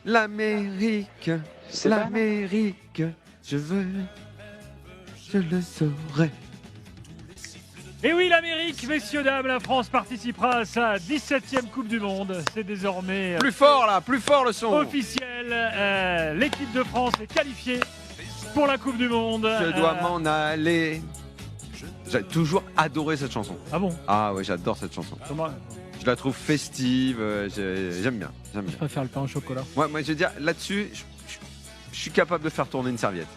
L'Amérique, je le saurai. Et oui, l'Amérique, messieurs, dames, la France participera à sa 17e Coupe du Monde. C'est désormais Plus fort là, plus fort le son. officiel. L'équipe de France est qualifiée pour la Coupe du Monde. Je dois m'en aller. J'ai toujours adoré cette chanson. Ah bon? Ah ouais, j'adore cette chanson. Comment? Je la trouve festive, j'aime bien. Je préfère le pain au chocolat. Moi je veux dire, là-dessus, je suis capable de faire tourner une serviette.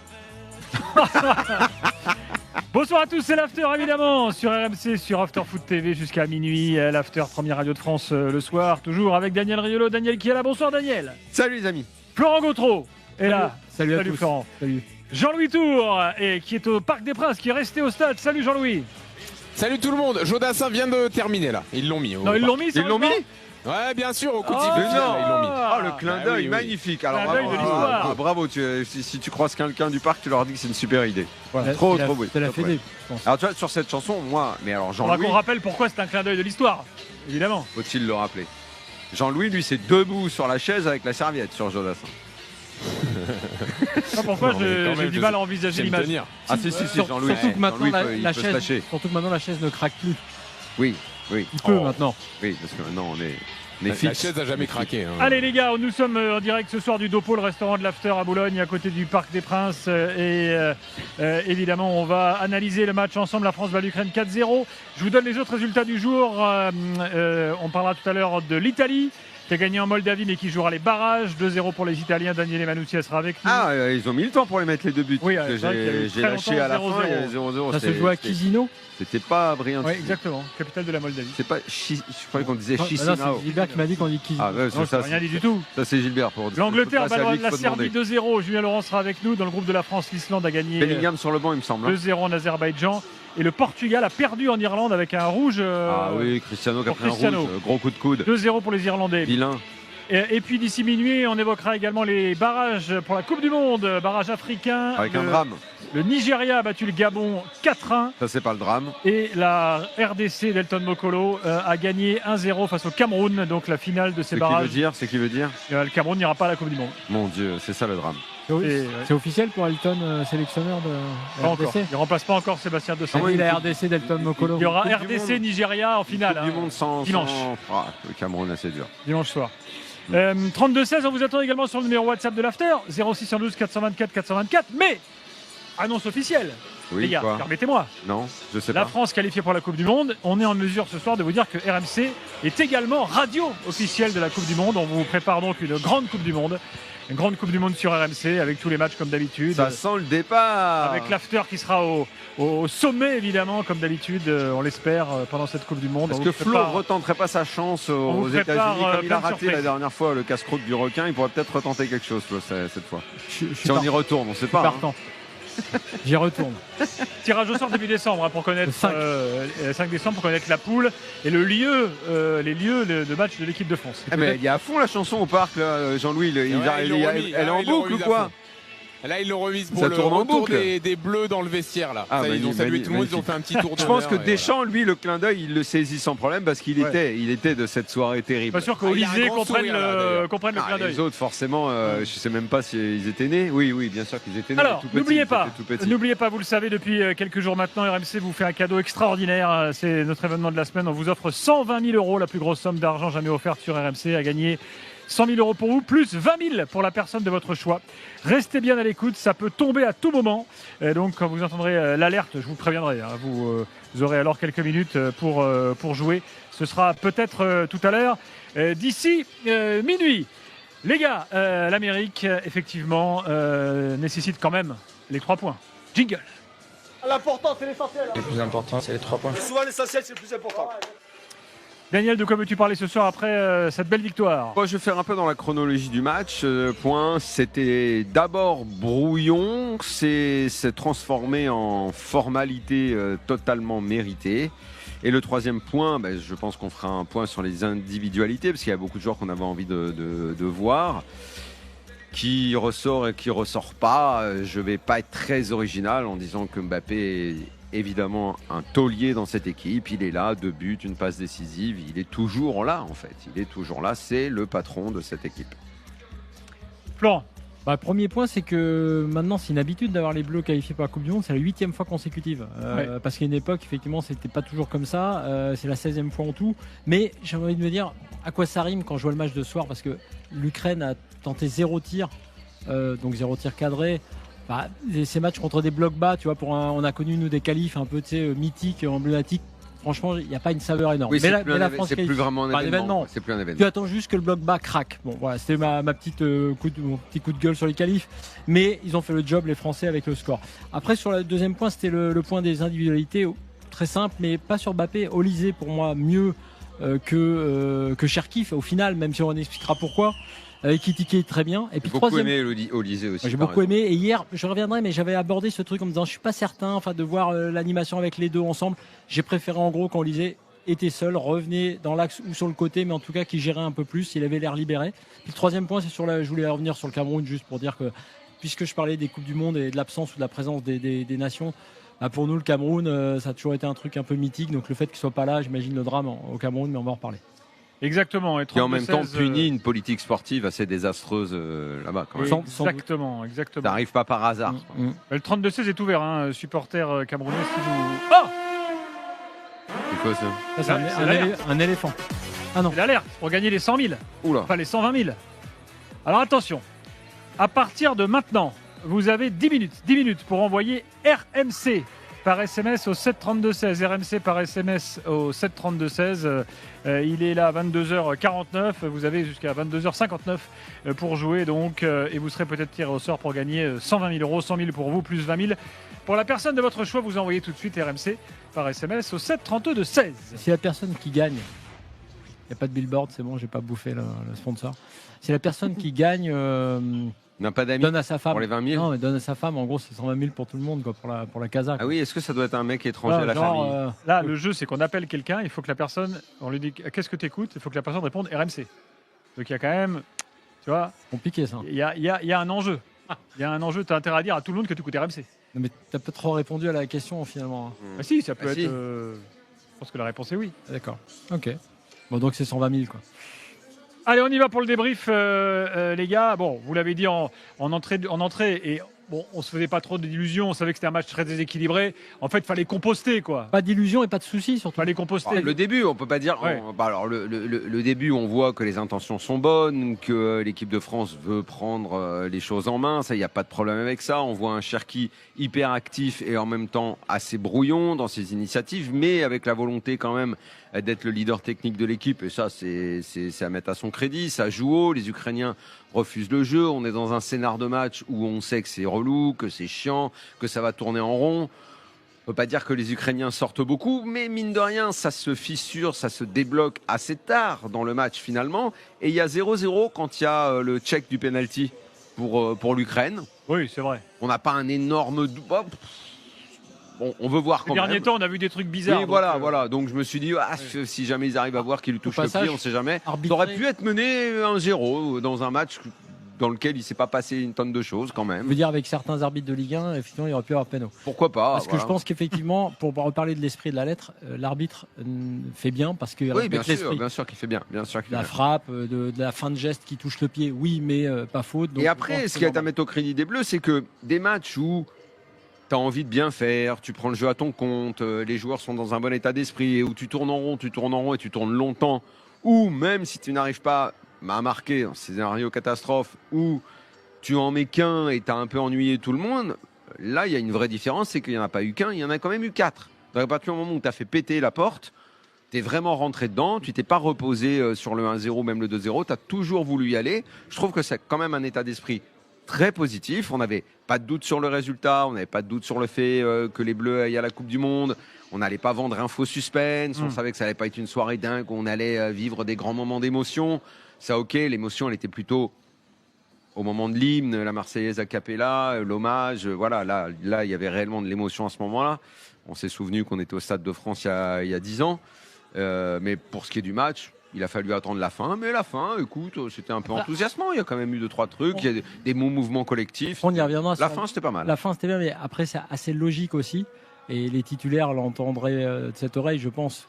Bonsoir à tous, c'est l'After évidemment sur RMC, sur After Foot TV jusqu'à minuit. L'After, première radio de France le soir, toujours avec Daniel Riolo. Daniel qui est là, bonsoir Daniel. Salut les amis. Florent Gautreau est là. Salut à tous. Florent. Salut. Jean-Louis Tour, et qui est au Parc des Princes, qui est resté au stade. Salut Jean-Louis. Salut tout le monde, Jodassin vient de terminer là, ils l'ont mis. Non, ils l'ont mis, Ils l'ont mis? Ouais, bien sûr, au coup de Oh, sifflet, non. là, ils l'ont mis. Oh le clin d'œil, oui. magnifique. Alors Clin d'œil bravo, de l'histoire. bravo, si tu croises quelqu'un du parc, tu leur dis que c'est une super idée. Voilà. Trop beau. C'est la Top, Fédé, ouais. je pense. Alors tu vois, sur cette chanson, moi, mais alors On va Jean-Louis, qu'on rappelle pourquoi c'est un clin d'œil de l'histoire, évidemment. faut-il le rappeler? Jean-Louis, lui, c'est debout sur la chaise avec la serviette sur Jodassin. Non, pourquoi Non, mais quand j'ai même, du je mal sais- à envisager J'aime l'image. tenir. Ah si, Jean-Louis. Surtout que maintenant Jean-Louis la peut se lâcher. chaise, surtout que maintenant la chaise ne craque plus. Oui. Il peut Oh. maintenant. Oui, parce que maintenant on est La fixe. chaise n'a jamais craqué. Hein. Allez les gars, nous sommes en direct ce soir du Dopo, le restaurant de l'After à Boulogne, à côté du Parc des Princes. Évidemment, on va analyser le match ensemble. La France bat l'Ukraine 4-0. Je vous donne les autres résultats du jour. On parlera tout à l'heure de l'Italie, qui a gagné en Moldavie, mais qui jouera les barrages. 2-0 pour les Italiens. Daniele Manuzzi sera avec nous. Ah, ils ont mis le temps pour les mettre les deux buts. Oui, Parce que c'est vrai qu'il y a eu j'ai très lâché à la longtemps, fin, il y a 0-0. 0-0. Ça se joue à Chisinau. C'était pas brillant. Oui, exactement. Capitale de la Moldavie. C'est pas je croyais qu'on disait Ah, non, Chisinau. c'est Gilbert qui m'a dit qu'on dit Chisinau. Ah ouais, Non, c'est ça. je n'ai rien dit du tout. Ça c'est Gilbert pour L'Angleterre c'est à bat lui qu'il la faut Serbie demander. 2-0. Julien Laurent sera avec nous. Dans le groupe de la France, l'Islande a gagné Bellingham sur le banc, il me semble. hein. 2-0 en Azerbaïdjan. Et le Portugal a perdu en Irlande avec un rouge. Ah oui, Cristiano qui a pour pris un Cristiano. rouge, gros coup de coude. 2-0 pour les Irlandais. Vilain. Et puis d'ici minuit, on évoquera également les barrages pour la Coupe du Monde, barrage africain. Avec un drame. Le Nigeria a battu le Gabon 4-1 Ça c'est pas le drame. et la RDC d'Elton Mokolo a gagné 1-0 face au Cameroun, donc la finale de ces barrages. C'est qui veut dire Le Cameroun n'ira pas à la Coupe du Monde. Mon Dieu, c'est ça le drame. C'est officiel pour Elton, sélectionneur de Pas la encore. RDC. Il remplace pas encore Sébastien De Ah Sailly. oui, la RDC d'Elton Mokolo. Il y aura Coupe du RDC Monde. Nigeria en finale, Coupe du hein, monde sans dimanche. Ah, le Cameroun là c'est dur. dimanche soir. 32-16, on vous attend également sur le numéro WhatsApp de l'After, 0612 424 424. Mais, annonce officielle, Oui, les gars, quoi permettez-moi. Non, je sais La pas. France qualifiée pour la Coupe du Monde. On est en mesure ce soir de vous dire que RMC est également radio officielle de la Coupe du Monde. On vous prépare donc une grande Coupe du Monde. Une grande Coupe du Monde sur RMC avec tous les matchs comme d'habitude. Ça sent le départ. Avec l'After qui sera au sommet évidemment comme d'habitude, on l'espère, pendant cette Coupe du Monde. Est-ce On que vous Flo prépare- retenterait pas sa chance vous aux prépare, États-Unis comme il plein a de raté la surprises. dernière fois le casse-croûte du requin, il pourrait peut-être retenter quelque chose Flo, cette fois. Je suis Si on y retourne, on sait pas. hein. partant. J'y retourne. Tirage au sort début décembre, hein, pour connaître Le 5. 5 décembre pour connaître la poule et le lieu, les lieux de match de l'équipe de France. Eh, mais il y a à fond la chanson au parc là, Jean-Louis, Ouais, ils l'ont remis. elle est en ils l'ont boucle ou remis à quoi? fond. Là, ils l'ont remise pour Ça le tourne en retour boucle. des Bleus dans le vestiaire. Là. Ah, Ça, ils ont salué tout le monde, ils ont magnifique. fait un petit tour de Je pense verre, que et Deschamps, lui, le clin d'œil, il le saisit sans problème parce qu'il Ouais. était de cette soirée terrible. Pas sûr il y a un qu'Olysée grand comprenne sourire, là, d'ailleurs. comprenne le Ah, clin les d'œil. autres, forcément, je sais même pas s'ils étaient nés. Oui, bien sûr qu'ils étaient nés. Alors, mais tout petits, n'oubliez ils pas, étaient tout petits. n'oubliez pas, vous le savez depuis quelques jours maintenant, RMC vous fait un cadeau extraordinaire. C'est notre événement de la semaine. On vous offre 120 000 €, la plus grosse somme d'argent jamais offerte sur RMC, à gagner 100 000 € pour vous, plus 20 000 pour la personne de votre choix. Restez bien à l'écoute, ça peut tomber à tout moment. Donc, quand vous entendrez l'alerte, je vous préviendrai. Hein, vous aurez alors quelques minutes pour jouer. Ce sera peut-être tout à l'heure, d'ici minuit. Les gars, l'Amérique, effectivement, nécessite quand même les 3 points. Jingle. L'important, c'est l'essentiel. Le plus important, c'est les 3 points. Souvent, l'essentiel, c'est le plus important. Daniel, de quoi veux-tu parler ce soir après cette belle victoire? Moi, je vais faire un peu dans la chronologie du match. Point, c'était d'abord brouillon, c'est transformé en formalité totalement méritée. Et le troisième point, je pense qu'on fera un point sur les individualités, parce qu'il y a beaucoup de joueurs qu'on avait envie de voir. Qui ressort et qui ressort pas, je vais pas être très original en disant que Mbappé est évidemment un taulier dans cette équipe. Il est là, 2 buts, une passe décisive. Il est toujours là en fait. Il est toujours là. C'est le patron de cette équipe. Florent. Premier point, c'est que maintenant, c'est une habitude d'avoir les Bleus qualifiés pour la Coupe du Monde. C'est la 8e fois consécutive. Parce qu'à une époque, effectivement, c'était pas toujours comme ça. C'est la 16e fois en tout. Mais j'ai envie de me dire à quoi ça rime quand je vois le match de ce soir. Parce que l'Ukraine a tenté 0 tir. Donc 0 tir cadré. Ces matchs contre des blocs bas, tu vois, on a connu, nous, des qualifs un peu mythiques, emblématiques. Franchement, il n'y a pas une saveur énorme. Oui, mais la France, c'est plus vraiment un événement. C'est plus un événement. Tu attends juste que le bloc bas craque. Bon, voilà, c'était mon petit coup de gueule sur les qualifs. Mais ils ont fait le job, les Français, avec le score. Après, sur le deuxième point, c'était le point des individualités. Très simple, mais pas sur Mbappé. Olysée, pour moi, mieux que Cherki, au final, même si on expliquera pourquoi. Qui très bien. Et puis j'ai beaucoup aimé Olysée aussi. J'ai beaucoup aimé. Et hier, je reviendrai, mais j'avais abordé ce truc en me disant, je suis pas certain, de voir l'animation avec les deux ensemble. J'ai préféré en gros quand Olysée était seul, revenait dans l'axe ou sur le côté, mais en tout cas qui gérait un peu plus. Il avait l'air libéré. Puis le troisième point, c'est je voulais revenir sur le Cameroun juste pour dire que puisque je parlais des coupes du monde et de l'absence ou de la présence des nations. Pour nous, le Cameroun, ça a toujours été un truc un peu mythique. Donc le fait qu'il soit pas là, j'imagine le drame au Cameroun, mais on va en reparler. Exactement. Et en même temps punit une politique sportive assez désastreuse là-bas. Quand même. Exactement. Ça n'arrive pas par hasard. Le 32-16 est ouvert, supporter camerounais. Si vous... Oh, c'est quoi ça? C'est un éléphant. Ah non. C'est l'alerte pour gagner les 100 000. Oula. Enfin les 120 000. Alors attention, à partir de maintenant, vous avez 10 minutes pour envoyer RMC par SMS au 732-16. RMC par SMS au 732-16. Il est là à 22h49. Vous avez jusqu'à 22h59 pour jouer donc. Et vous serez peut-être tiré au sort pour gagner 120 000 euros. 100 000 pour vous, plus 20 000 pour la personne de votre choix. Vous envoyez tout de suite RMC par SMS au 732-16. Si la personne qui gagne, il n'y a pas de billboard, c'est bon, j'ai pas bouffé le sponsor. Si la personne qui gagne... n'a pas d'amis donne à sa femme pour les 20 000. Non, mais donne à sa femme. En gros, c'est 120 000 pour tout le monde, quoi, pour la casa. Ah oui, est-ce que ça doit être un mec étranger à la famille Là, le jeu, c'est qu'on appelle quelqu'un. Il faut que la personne, on lui dit qu'est-ce que tu écoutes. Il faut que la personne réponde RMC. Donc il y a quand même, tu vois, compliqué ça. Il y a un enjeu. Il y a un enjeu. Tu as intérêt à dire à tout le monde que tu écoutes RMC. Non, mais tu as pas trop répondu à la question finalement. Ah si, ça peut être. Je pense que la réponse est oui. D'accord. Ok. Bon, donc c'est 120 000 quoi. Allez, on y va pour le débrief, les gars. Bon, vous l'avez dit en entrée, et bon, on se faisait pas trop d'illusions. On savait que c'était un match très déséquilibré. En fait, il fallait composter, quoi. Pas d'illusions et pas de soucis, surtout. Fallait composter. Le début, on peut pas dire. Ouais. Alors, le début, on voit que les intentions sont bonnes, que l'équipe de France veut prendre les choses en main. Ça, il n'y a pas de problème avec ça. On voit un Cherki hyper actif et en même temps assez brouillon dans ses initiatives, mais avec la volonté quand même d'être le leader technique de l'équipe. Et ça, c'est à mettre à son crédit. Ça joue haut. Les Ukrainiens refusent le jeu. On est dans un scénar de match où on sait que c'est relou, que c'est chiant, que ça va tourner en rond. On peut pas dire que les Ukrainiens sortent beaucoup, mais mine de rien, ça se fissure, ça se débloque assez tard dans le match finalement. Et il y a 0-0 quand il y a le check du penalty pour l'Ukraine. Oui, c'est vrai. On n'a pas un énorme... Bon, on veut voir quand même. Ces derniers temps, on a vu des trucs bizarres. Oui, voilà. Donc je me suis dit, si jamais ils arrivent à voir qu'il lui touche le pied, on ne sait jamais. Ça aurait pu être mené 1-0 dans un match dans lequel il ne s'est pas passé une tonne de choses quand même. Je veux dire, avec certains arbitres de Ligue 1, effectivement, il aurait pu y avoir péno. Pourquoi pas? Parce que je pense qu'effectivement, pour reparler de l'esprit de la lettre, l'arbitre fait bien parce qu'il respecte l'esprit. Bien sûr qu'il fait bien. La frappe, de la fin de geste qui touche le pied, oui, mais pas faute. Donc et après, ce qui est à mettre au crédit des Bleus, c'est que des matchs où tu as envie de bien faire, tu prends le jeu à ton compte, les joueurs sont dans un bon état d'esprit, et où tu tournes en rond et tu tournes longtemps, ou même si tu n'arrives pas à marquer dans ces scénarios catastrophes, où tu en mets qu'un et tu as un peu ennuyé tout le monde, là il y a une vraie différence, c'est qu'il n'y en a pas eu qu'un, il y en a quand même eu 4. Donc à partir du moment où tu as fait péter la porte, tu es vraiment rentré dedans, tu t'es pas reposé sur le 1-0, même le 2-0, tu as toujours voulu y aller. Je trouve que c'est quand même un état d'esprit très positif. On n'avait pas de doute sur le résultat, on n'avait pas de doute sur le fait que les Bleus aillent à la Coupe du Monde. On n'allait pas vendre un faux suspense, on savait que ça n'allait pas être une soirée dingue, on allait vivre des grands moments d'émotion. Ça, ok, l'émotion, elle était plutôt au moment de l'hymne, la Marseillaise a cappella, l'hommage. Voilà, là, il y avait réellement de l'émotion à ce moment-là. On s'est souvenu qu'on était au Stade de France il y a 10 ans. Mais pour ce qui est du match, il a fallu attendre la fin. Mais la fin, écoute, c'était un peu enthousiasmant. Il y a quand même eu 2-3 trucs. Il y a des bons mouvements collectifs. On y reviendra. La fin, c'était pas mal. La fin, c'était bien, mais après, c'est assez logique aussi. Et les titulaires l'entendraient de cette oreille, je pense,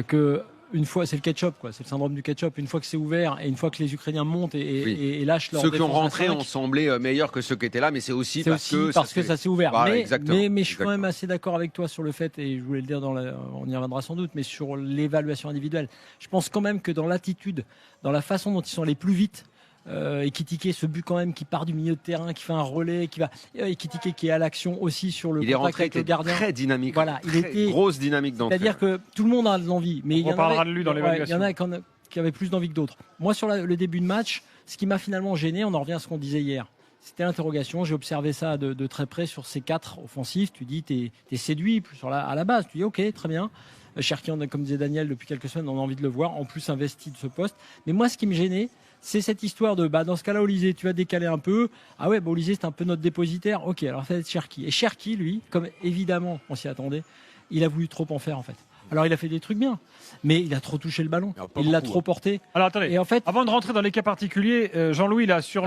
que une fois, c'est le ketchup, quoi. C'est le syndrome du ketchup. Une fois que c'est ouvert et une fois que les Ukrainiens montent et lâchent leur Ceux qui ont défense à rentré 5, ont semblé meilleurs que ceux qui étaient là, mais c'est aussi parce que ça s'est ouvert. Voilà, mais exactement, je suis quand exactement. même assez d'accord avec toi sur le fait, et je voulais le dire on y reviendra sans doute, mais sur l'évaluation individuelle. Je pense quand même que dans l'attitude, dans la façon dont ils sont allés plus vite, Ekitike, ce but quand même qui part du milieu de terrain, qui fait un relais, Ekitike qui est à l'action aussi sur le Il est contact rentré, avec le était gardien. très dynamique. Voilà, il Très était grosse dynamique d'entrée. C'est-à-dire que tout le monde a de l'envie, mais il y en reparlera avait, de lui dans il y l'évaluation. en a qui avaient plus d'envie que d'autres. Moi, sur le début de match, ce qui m'a finalement gêné, on en revient à ce qu'on disait hier. C'était l'interrogation. J'ai observé ça de très près sur ces 4 offensifs. Tu dis, t'es séduit à la base. Tu dis, ok, très bien. Cherki, comme disait Daniel, depuis quelques semaines, on a envie de le voir. En plus, investi de ce poste. Mais moi, ce qui me gênait, c'est cette histoire de, dans ce cas-là, Olysée, tu vas décaler un peu. Ah ouais, Olysée, c'est un peu notre dépositaire. Ok, alors ça va être Cherki. Et Cherki, lui, comme évidemment on s'y attendait, il a voulu trop en faire, en fait. Alors, il a fait des trucs bien, mais il a trop touché le ballon. Il l'a trop porté. Alors, attendez. Et en fait, avant de rentrer dans les cas particuliers, Jean-Louis, là, sur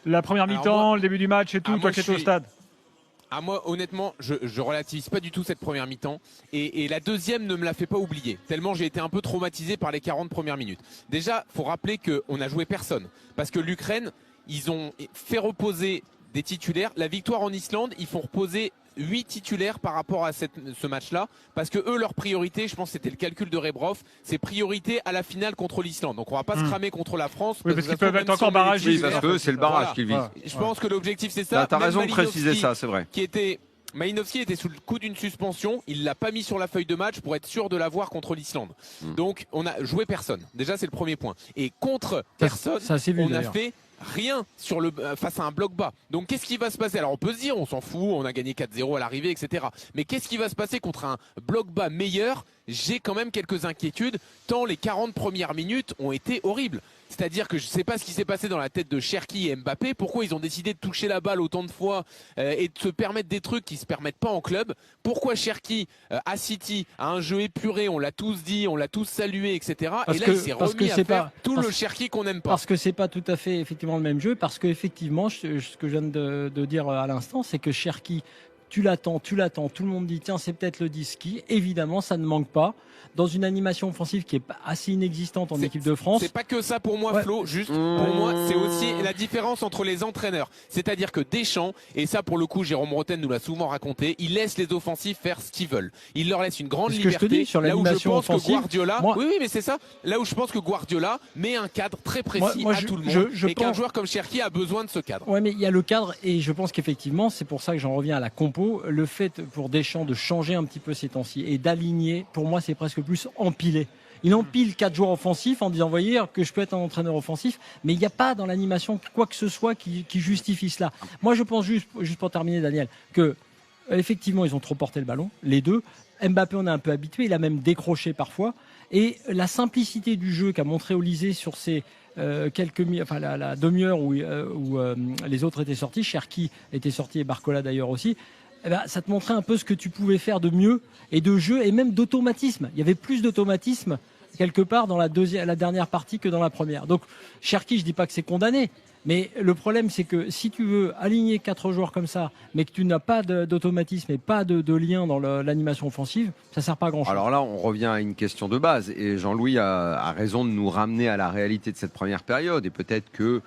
la première mi-temps, le début du match et tout, toi qui étais au stade. Moi, honnêtement, je relativise pas du tout cette première mi-temps. Et la deuxième ne me la fait pas oublier. Tellement j'ai été un peu traumatisé par les 40 premières minutes. Déjà, faut rappeler qu'on a joué personne. Parce que l'Ukraine, ils ont fait reposer des titulaires. La victoire en Islande, ils font reposer 8 titulaires par rapport à ce match-là, parce que eux, leur priorité, je pense que c'était le calcul de Rebrov, c'est priorité à la finale contre l'Islande. Donc on va pas se cramer contre la France. Oui, parce qu'ils que peuvent être encore barragistes. Oui, parce que c'est le barrage qu'ils visent. Je pense que l'objectif c'est ça. T'as raison de Malinowski, préciser ça, c'est vrai. Malinowski était sous le coup d'une suspension, il l'a pas mis sur la feuille de match pour être sûr de l'avoir contre l'Islande. Donc on a joué personne. Déjà c'est le premier point. Et contre personne, on a fait rien face à un bloc bas. Donc qu'est-ce qui va se passer? Alors on peut se dire, on s'en fout, on a gagné 4-0 à l'arrivée, etc. Mais qu'est-ce qui va se passer contre un bloc bas meilleur? J'ai quand même quelques inquiétudes, tant les 40 premières minutes ont été horribles. C'est-à-dire que je ne sais pas ce qui s'est passé dans la tête de Cherki et Mbappé, pourquoi ils ont décidé de toucher la balle autant de fois et de se permettre des trucs qui ne se permettent pas en club. Pourquoi Cherki à City a un jeu épuré, on l'a tous dit, on l'a tous salué, etc. Et là il s'est remis à faire tout le Cherki qu'on n'aime pas. Parce que c'est pas tout à fait effectivement le même jeu, parce que effectivement, ce que je viens de dire à l'instant, c'est que Cherki, tu l'attends, tout le monde dit tiens c'est peut-être le Diski, évidemment ça ne manque pas. Dans une animation offensive qui est assez inexistante en équipe de France. C'est pas que ça pour moi, Flo. Juste pour moi, c'est aussi la différence entre les entraîneurs. C'est-à-dire que Deschamps, et ça pour le coup, Jérôme Roten nous l'a souvent raconté, il laisse les offensifs faire ce qu'ils veulent. Il leur laisse une grande liberté. Ce que je te dis sur l'animation offensive. Que Guardiola, oui, mais c'est ça. Là où je pense que Guardiola met un cadre très précis à tout le monde, et qu'un joueur comme Cherki a besoin de ce cadre. Ouais, mais il y a le cadre, et je pense qu'effectivement, c'est pour ça que j'en reviens à la compo. Le fait pour Deschamps de changer un petit peu ces temps-ci et d'aligner, pour moi, c'est presque plus empilé. Il empile 4 joueurs offensifs en disant, voyez, que je peux être un entraîneur offensif, mais il n'y a pas dans l'animation quoi que ce soit qui justifie cela. Moi, je pense juste pour terminer, Daniel, que effectivement, ils ont trop porté le ballon, les deux. Mbappé, on est un peu habitué, il a même décroché parfois. Et la simplicité du jeu qu'a montré Olysée sur ces la demi-heure où les autres étaient sortis, Cherki était sorti et Barcola d'ailleurs aussi. Ça te montrait un peu ce que tu pouvais faire de mieux et de jeu et même d'automatisme. Il y avait plus d'automatisme quelque part dans la dernière partie que dans la première. Donc Cherki, je dis pas que c'est condamné, mais le problème c'est que si tu veux aligner 4 joueurs comme ça, mais que tu n'as pas d'automatisme et pas de lien dans l'animation offensive, ça sert pas à grand chose. Alors là, on revient à une question de base et Jean-Louis a raison de nous ramener à la réalité de cette première période et peut-être que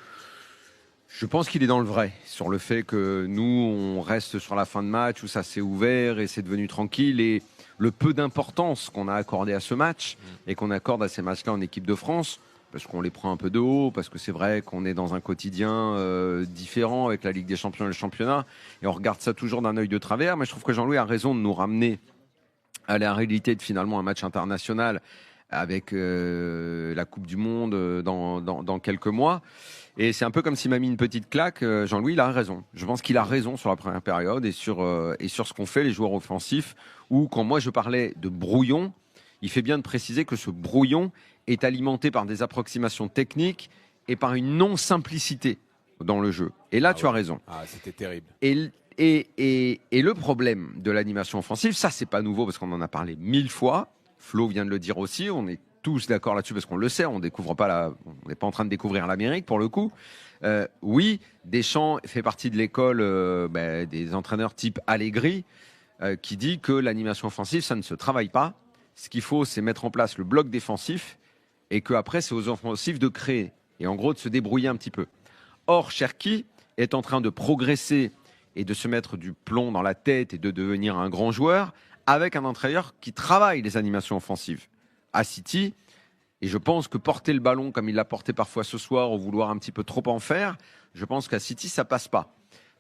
je pense qu'il est dans le vrai sur le fait que nous, on reste sur la fin de match où ça s'est ouvert et c'est devenu tranquille. Et le peu d'importance qu'on a accordé à ce match et qu'on accorde à ces matchs-là en équipe de France, parce qu'on les prend un peu de haut, parce que c'est vrai qu'on est dans un quotidien différent avec la Ligue des Champions et le championnat, et on regarde ça toujours d'un œil de travers. Mais je trouve que Jean-Louis a raison de nous ramener à la réalité de finalement un match international avec la Coupe du Monde dans quelques mois. Et c'est un peu comme s'il m'a mis une petite claque. Jean-Louis, il a raison. Je pense qu'il a raison sur la première période et sur ce qu'ont fait les joueurs offensifs. Où quand moi je parlais de brouillon, il fait bien de préciser que ce brouillon est alimenté par des approximations techniques et par une non-simplicité dans le jeu. Et là, tu as raison. Ah, c'était terrible. Et le problème de l'animation offensive, ça c'est pas nouveau parce qu'on en a parlé 1000 fois. Flo vient de le dire aussi. On est tous d'accord là-dessus parce qu'on le sait, on n'est pas en train de découvrir l'Amérique pour le coup. Oui, Deschamps fait partie de l'école des entraîneurs type Allegri qui dit que l'animation offensive, ça ne se travaille pas, Ce qu'il faut, c'est mettre en place le bloc défensif et qu'après, c'est aux offensifs de créer et en gros de se débrouiller un petit peu. Or, Cherki est en train de progresser et de se mettre du plomb dans la tête et de devenir un grand joueur avec un entraîneur qui travaille les animations offensives. À City, et je pense que porter le ballon comme il l'a porté parfois ce soir ou vouloir un petit peu trop en faire, je pense qu'à City, ça passe pas.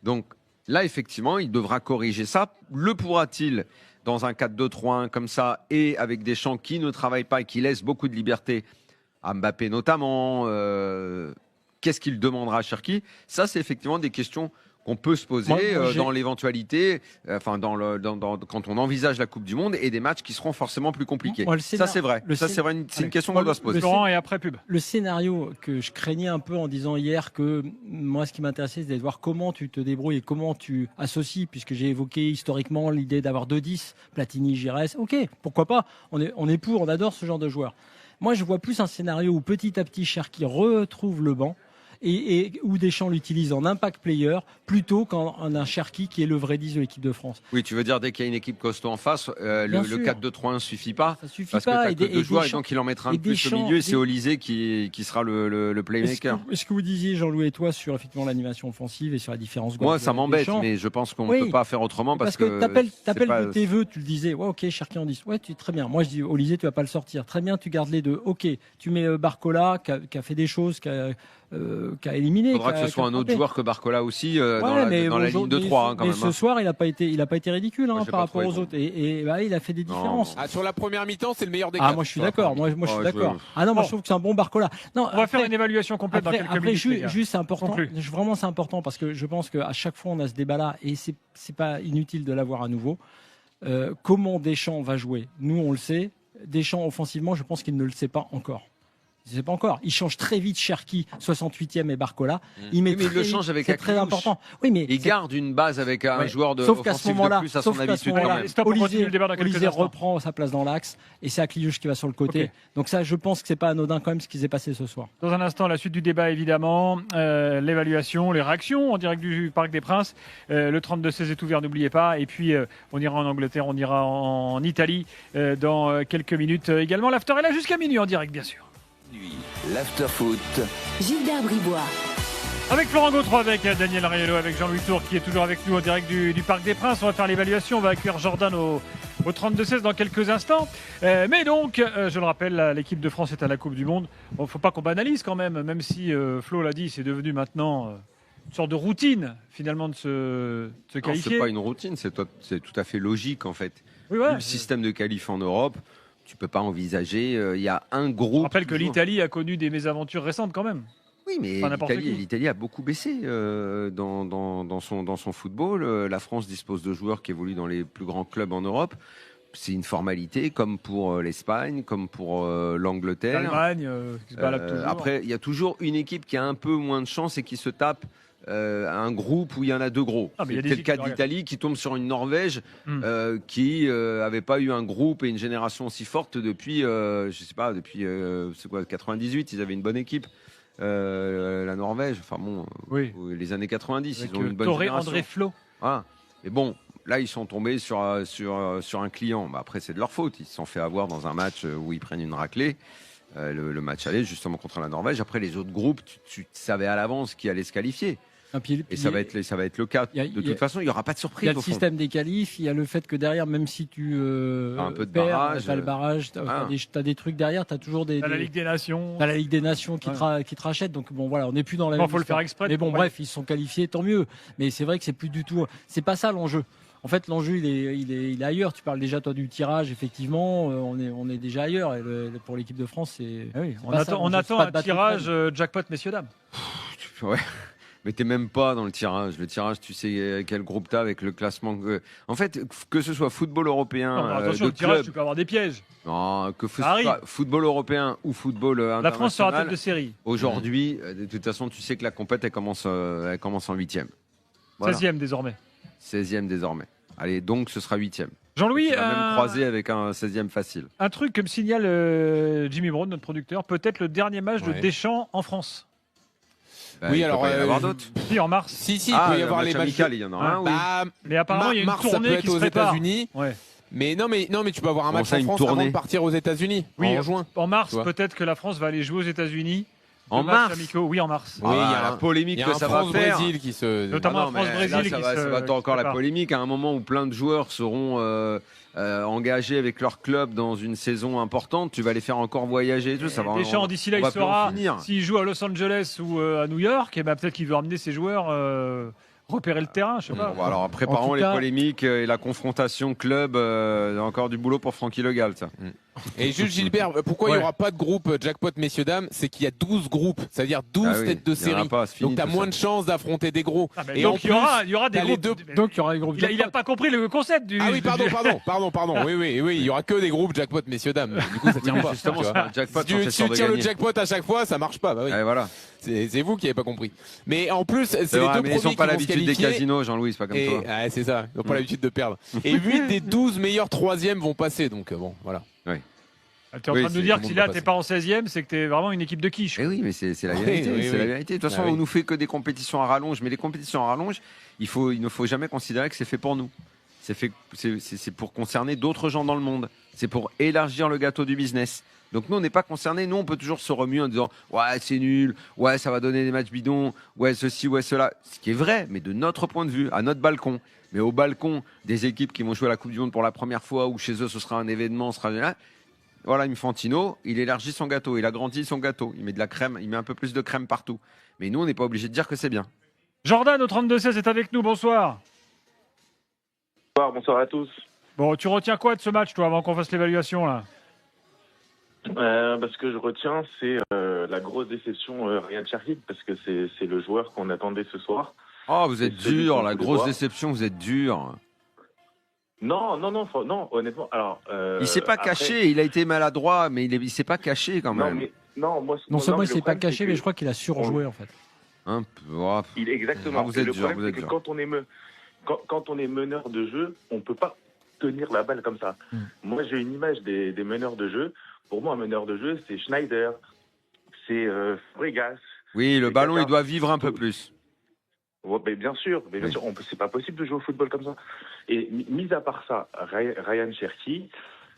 Donc là, effectivement, il devra corriger ça. Le pourra-t-il dans un 4-2-3-1 comme ça et avec Deschamps qui ne travaillent pas et qui laissent beaucoup de liberté à Mbappé notamment qu'est-ce qu'il demandera à Cherki? Ça, c'est effectivement des questions qu'on peut se poser dans l'éventualité, quand on envisage la Coupe du Monde et des matchs qui seront forcément plus compliqués. Ça, c'est vrai. C'est une question qu'on doit se poser. Laurent, et après pub. Le scénario que je craignais un peu en disant hier que moi, ce qui m'intéressait, c'était de voir comment tu te débrouilles et comment tu associes, puisque j'ai évoqué historiquement l'idée d'avoir 2-10, Platini, Giresse. Ok, pourquoi pas? On adore ce genre de joueurs. Moi, je vois plus un scénario où petit à petit Cherki retrouve le banc. Et où Deschamps l'utilise en impact player plutôt qu'en un Cherki qui est le vrai 10 de l'équipe de France. Oui, tu veux dire dès qu'il y a une équipe costaud en face, le 4-2-3-1 ne suffit pas. Ça suffit parce pas. Que tu as deux joueurs et donc il en mettra un de plus au milieu et c'est Olysée qui sera le playmaker. Est-ce que vous disiez, Jean-Louis et toi, sur effectivement l'animation offensive et sur la différence? Moi, ça m'embête, mais je pense qu'on ne peut pas faire autrement parce que t'appelles de tes vœux, tu le disais. Ouais, ok, Cherki en 10. Ouais, très bien. Moi, je dis Olysée, tu vas pas le sortir. Très bien, tu gardes les deux. Ok, tu mets Barcola qui a fait des choses, qui a éliminé. Il faudra que ce soit un autre joueur que Barcola aussi dans la ligne de 3 quand même. Ce soir, il n'a pas été ridicule par rapport aux autres. Et il a fait des différences. Sur la première mi-temps, c'est le meilleur des 4. Moi, je suis d'accord. Moi, je suis d'accord. Moi, je trouve que c'est un bon Barcola. On va faire une évaluation complète dans quelques minutes. Juste, c'est important. Vraiment, c'est important parce que je pense qu'à chaque fois, on a ce débat-là et c'est pas inutile de l'avoir à nouveau. Comment Deschamps va jouer? Nous, on le sait. Deschamps, offensivement, je pense qu'il ne le sait pas encore. Je ne sais pas encore. Il change très vite Cherki, 68e et Barcola. Il le change avec c'est très important. Oui, mais il garde une base avec un joueur de offensif de plus à son habitude quand même. Olysée reprend sa place dans l'axe et c'est Akliouche qui va sur le côté. Okay. Donc ça, je pense que c'est pas anodin quand même ce qui s'est passé ce soir. Dans un instant, la suite du débat évidemment, l'évaluation, les réactions en direct du Parc des Princes. Le 32-16 est ouvert, n'oubliez pas. Et puis on ira en Angleterre, on ira en Italie dans quelques minutes également. L'after est là jusqu'à minuit en direct bien sûr. L'after foot. Gilbert Bribois. Avec Florent Gautreau, avec Daniel Riello, avec Jean-Louis Tour qui est toujours avec nous en direct du Parc des Princes. On va faire l'évaluation, on va accueillir Jordan au 32-16 dans quelques instants. Mais donc, je le rappelle, l'équipe de France est à la Coupe du Monde. Bon, il ne faut pas qu'on banalise quand même si Flo l'a dit, c'est devenu maintenant une sorte de routine finalement de se qualifier. Ce n'est pas une routine, c'est tout à fait logique en fait. Oui, ouais. Le système de qualif en Europe, tu peux pas envisager. Il y a un groupe. Je rappelle que l'Italie a connu des mésaventures récentes quand même. Oui, mais l'Italie a beaucoup baissé dans son football. La France dispose de joueurs qui évoluent dans les plus grands clubs en Europe. C'est une formalité, comme pour l'Espagne, comme pour l'Angleterre. L'Allemagne, qui se balade toujours. Après, il y a toujours une équipe qui a un peu moins de chance et qui se tape un groupe où il y en a deux gros. C'est le cas de l'Italie qui tombe sur une Norvège qui n'avait pas eu un groupe et une génération aussi forte depuis, depuis 98, ils avaient une bonne équipe. La Norvège, les années 90, avec ils ont une bonne génération. André Flo. Voilà. Mais bon, là, ils sont tombés sur un client. Après, c'est de leur faute. Ils se sont fait avoir dans un match où ils prennent une raclée. Le match allait justement contre la Norvège. Après, les autres groupes, tu savais à l'avance qui allait se qualifier. Et ça va être le cas. De toute façon, il n'y aura pas de surprise. Il y a le système des qualifs, il y a le fait que derrière, même si tu un peu de perds, barrage, le barrage, tu as des trucs derrière, tu as toujours la Ligue des Nations. T'as la Ligue des Nations qui te rachète. Donc bon, voilà, on n'est plus dans la même. Il faut le faire exprès. Mais bon, bref, ils sont qualifiés, tant mieux. Mais c'est vrai que c'est plus du tout. C'est pas ça l'enjeu. En fait, l'enjeu, il est ailleurs. Tu parles déjà, toi, du tirage. Effectivement, on est déjà ailleurs. Et pour l'équipe de France, c'est. On attend un tirage jackpot, messieurs, dames. Ouais. Mais t'es même pas dans le tirage. Le tirage, tu sais quel groupe t'as avec le classement. En fait, que ce soit football européen, attention, le tirage, tu peux avoir des pièges. Non, que ce soit football européen ou football international. La France sera tête de série. Aujourd'hui, de toute façon, tu sais que la compète, elle commence en 8e. Voilà. 16e désormais. 16e désormais. Allez, donc ce sera 8e. Jean-Louis, tu vas même croiser avec un 16e facile. Un truc que me signale Jimmy Brown, notre producteur, peut-être le dernier match de Deschamps en France. Oui, alors il peut y en avoir d'autres. Si, en mars. Si, il peut y avoir les matchs amicales, il y en aura un, oui. Mais apparemment, il y a une mars, tournée ça peut être qui se aux prépare. États-Unis. Ouais. Mais non, mais tu peux avoir un match ça, en une France tournée avant de partir aux États-Unis Oui, en juin. En mars, peut-être que la France va aller jouer aux États-Unis. En mars amicaux. Oui, en mars. Oui, il y a la polémique que ça va faire. Brésil qui se Notamment France-Brésil. Ça va être encore la polémique à un moment où plein de joueurs seront engagés avec leur club dans une saison importante. Tu vas les faire encore voyager et tout. Ça va. Deschamps, d'ici là, il saura s'il joue à Los Angeles ou à New York. Et ben peut-être qu'il veut emmener ses joueurs repérer le terrain. Je sais pas. Bon, alors préparons les polémiques et la confrontation club. Encore du boulot pour Francky Le Gall, ça. Et Jules Gilbert, pourquoi il n'y aura pas de groupe jackpot messieurs dames? C'est qu'il y a 12 groupes, c'est-à-dire 12 têtes de série. Donc tu as moins de chances d'affronter des gros. Et donc il y aura des groupes. Donc il y aura des groupes. Il n'a pas compris le concept du. Ah oui, pardon. Oui, il y aura que des groupes jackpot messieurs dames. Du coup ça tient pas. Justement, jackpot, si tu tires le jackpot à chaque fois, ça marche pas. Bah oui. Voilà. C'est vous qui n'avez pas compris. Mais en plus, c'est les deux premiers ils n'ont pas qui vont se l'habitude des qualifier. casinos, Jean-Louis, c'est pas comme toi. C'est ça, ils n'ont pas l'habitude de perdre. Et 8 des 12 meilleurs troisièmes vont passer. Donc bon, voilà. Oui. Tu es en train de nous dire que si là tu n'es pas en 16e, c'est que tu es vraiment une équipe de quiche. Oui, mais c'est la vérité. C'est la vérité. De toute façon, on nous fait que des compétitions à rallonge, mais les compétitions à rallonge, il ne faut jamais considérer que c'est fait pour nous. C'est pour concerner d'autres gens dans le monde. C'est pour élargir le gâteau du business. Donc nous, on n'est pas concernés. Nous, on peut toujours se remuer en disant « Ouais, c'est nul. Ouais, ça va donner des matchs bidons. Ouais, ceci, ouais, cela. » Ce qui est vrai, mais de notre point de vue, à notre balcon. Mais au balcon des équipes qui vont jouer à la Coupe du Monde pour la première fois, ou chez eux, ce sera un événement, ce sera là. Voilà, Infantino, il élargit son gâteau, il agrandit son gâteau. Il met de la crème, il met un peu plus de crème partout. Mais nous, on n'est pas obligé de dire que c'est bien. Jordan, au 32-16, est avec nous. Bonsoir. Bonsoir à tous. Bon, tu retiens quoi de ce match, toi, avant qu'on fasse l'évaluation là? Ce que je retiens, c'est la grosse déception Ryan Cherki, parce que c'est le joueur qu'on attendait ce soir. Oh, vous êtes dur, la grosse déception, vous êtes dur. Non, honnêtement. Alors, il s'est pas caché, il a été maladroit, mais il s'est pas caché quand même. Non seulement il s'est pas caché, mais je crois qu'il a surjoué en fait. Un peu. Exactement. Vous êtes dur, vous êtes dur. Quand on est meneur de jeu, on peut pas tenir la balle comme ça. Moi, j'ai une image des meneurs de jeu. Pour moi, un meneur de jeu, c'est Schneider, c'est Fabregas. Oui, le ballon, il doit vivre un peu plus. Ouais, mais bien sûr, c'est pas possible de jouer au football comme ça. Et mis à part ça, Ryan Cherki,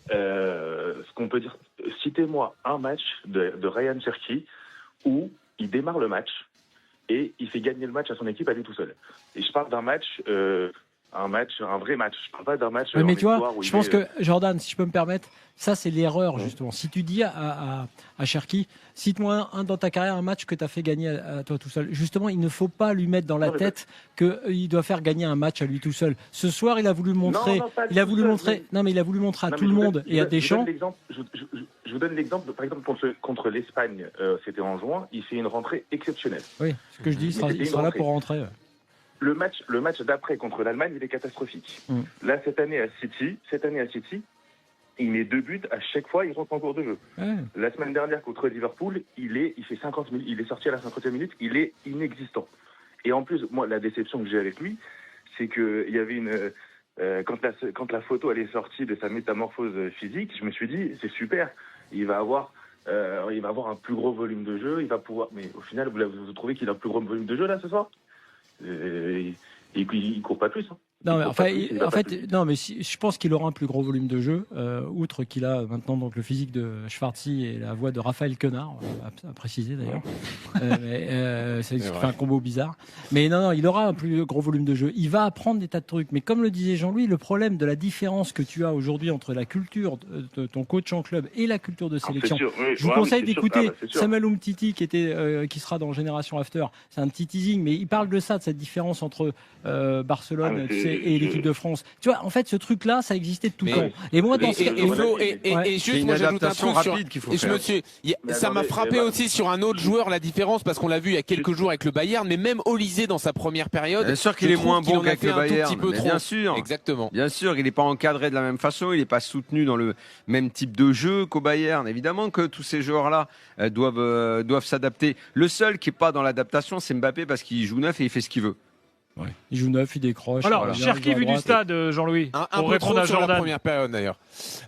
ce qu'on peut dire, citez-moi un match de Ryan Cherki où il démarre le match et il fait gagner le match à son équipe à lui tout seul. Et je parle d'un match, un vrai match. Je parle pas d'un match. Mais tu vois, je pense que Jordan, si je peux me permettre, ça c'est l'erreur justement. Si tu dis à Cherki, cite-moi dans ta carrière un match que tu as fait gagner à toi tout seul. Justement, il ne faut pas lui mettre dans la tête qu'il doit faire gagner un match à lui tout seul. Ce soir, il a voulu montrer, il a voulu montrer à tout le monde et à Deschamps. Je vous donne l'exemple, par exemple contre l'Espagne, c'était en juin, il fait une rentrée exceptionnelle. Oui, ce que je dis, il sera là pour rentrer. Le match d'après contre l'Allemagne, il est catastrophique. Là, cette année à City, il met 2 buts à chaque fois, il rentre en cours de jeu. La semaine dernière contre Liverpool, il fait 50 minutes, il est sorti à la 50e minute, il est inexistant. Et en plus, moi, la déception que j'ai avec lui, c'est qu'il y avait quand la photo elle est sortie de sa métamorphose physique, je me suis dit, c'est super, il va avoir un plus gros volume de jeu, il va pouvoir. Mais au final, vous trouvez qu'il a un plus gros volume de jeu là ce soir? Il court pas plus. Hein. Non, mais je pense qu'il aura un plus gros volume de jeu, outre qu'il a maintenant donc le physique de Schwartzy et la voix de Raphaël Quenard, à préciser d'ailleurs. C'est un combo bizarre. Mais non, il aura un plus gros volume de jeu. Il va apprendre des tas de trucs. Mais comme le disait Jean-Louis, le problème de la différence que tu as aujourd'hui entre la culture de ton coach en club et la culture de sélection. Je vous conseille d'écouter Samuel Umtiti qui sera dans Génération After. C'est un petit teasing, mais il parle de ça, de cette différence entre Barcelone, et l'équipe de France. Tu vois, en fait, ce truc-là, ça existait de tout temps. Et moi, dans juste, moi, j'ajoute un truc rapide qu'il faut faire. Ça m'a frappé aussi sur un autre joueur, la différence, parce qu'on l'a vu il y a quelques jours avec le Bayern, mais même Olysée dans sa première période. Bien sûr qu'il est moins bon qu'avec le Bayern. Bien sûr. Exactement. Bien sûr, il n'est pas encadré de la même façon, il n'est pas soutenu dans le même type de jeu qu'au Bayern. Évidemment que tous ces joueurs-là doivent s'adapter. Le seul qui n'est pas dans l'adaptation, c'est Mbappé parce qu'il joue neuf et il fait ce qu'il veut. Ouais. Il joue neuf, il décroche. Alors, Cherki vu du stade, Jean-Louis. Un peu trop sur la première période d'ailleurs.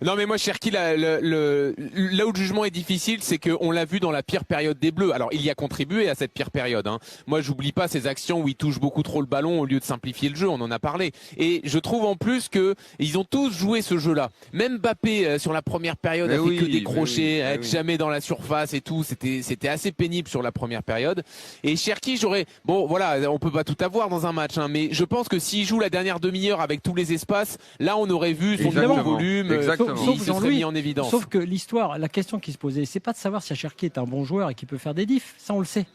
Non mais moi Cherki, là où le jugement est difficile, c'est qu'on l'a vu dans la pire période des Bleus. Alors il y a contribué à cette pire période. Moi j'oublie pas ces actions où il touche beaucoup trop le ballon au lieu de simplifier le jeu. On en a parlé. Et je trouve en plus que ils ont tous joué ce jeu-là. Même Mbappé sur la première période a fait que décrocher, être jamais dans la surface et tout. C'était assez pénible sur la première période. Et Cherki, on peut pas tout avoir dans un match, mais je pense que s'il joue la dernière demi-heure avec tous les espaces, là on aurait vu son volume, il se serait mis en évidence. Sauf que la question qui se posait, c'est pas de savoir si Cherki est un bon joueur et qu'il peut faire des diffs, ça on le sait.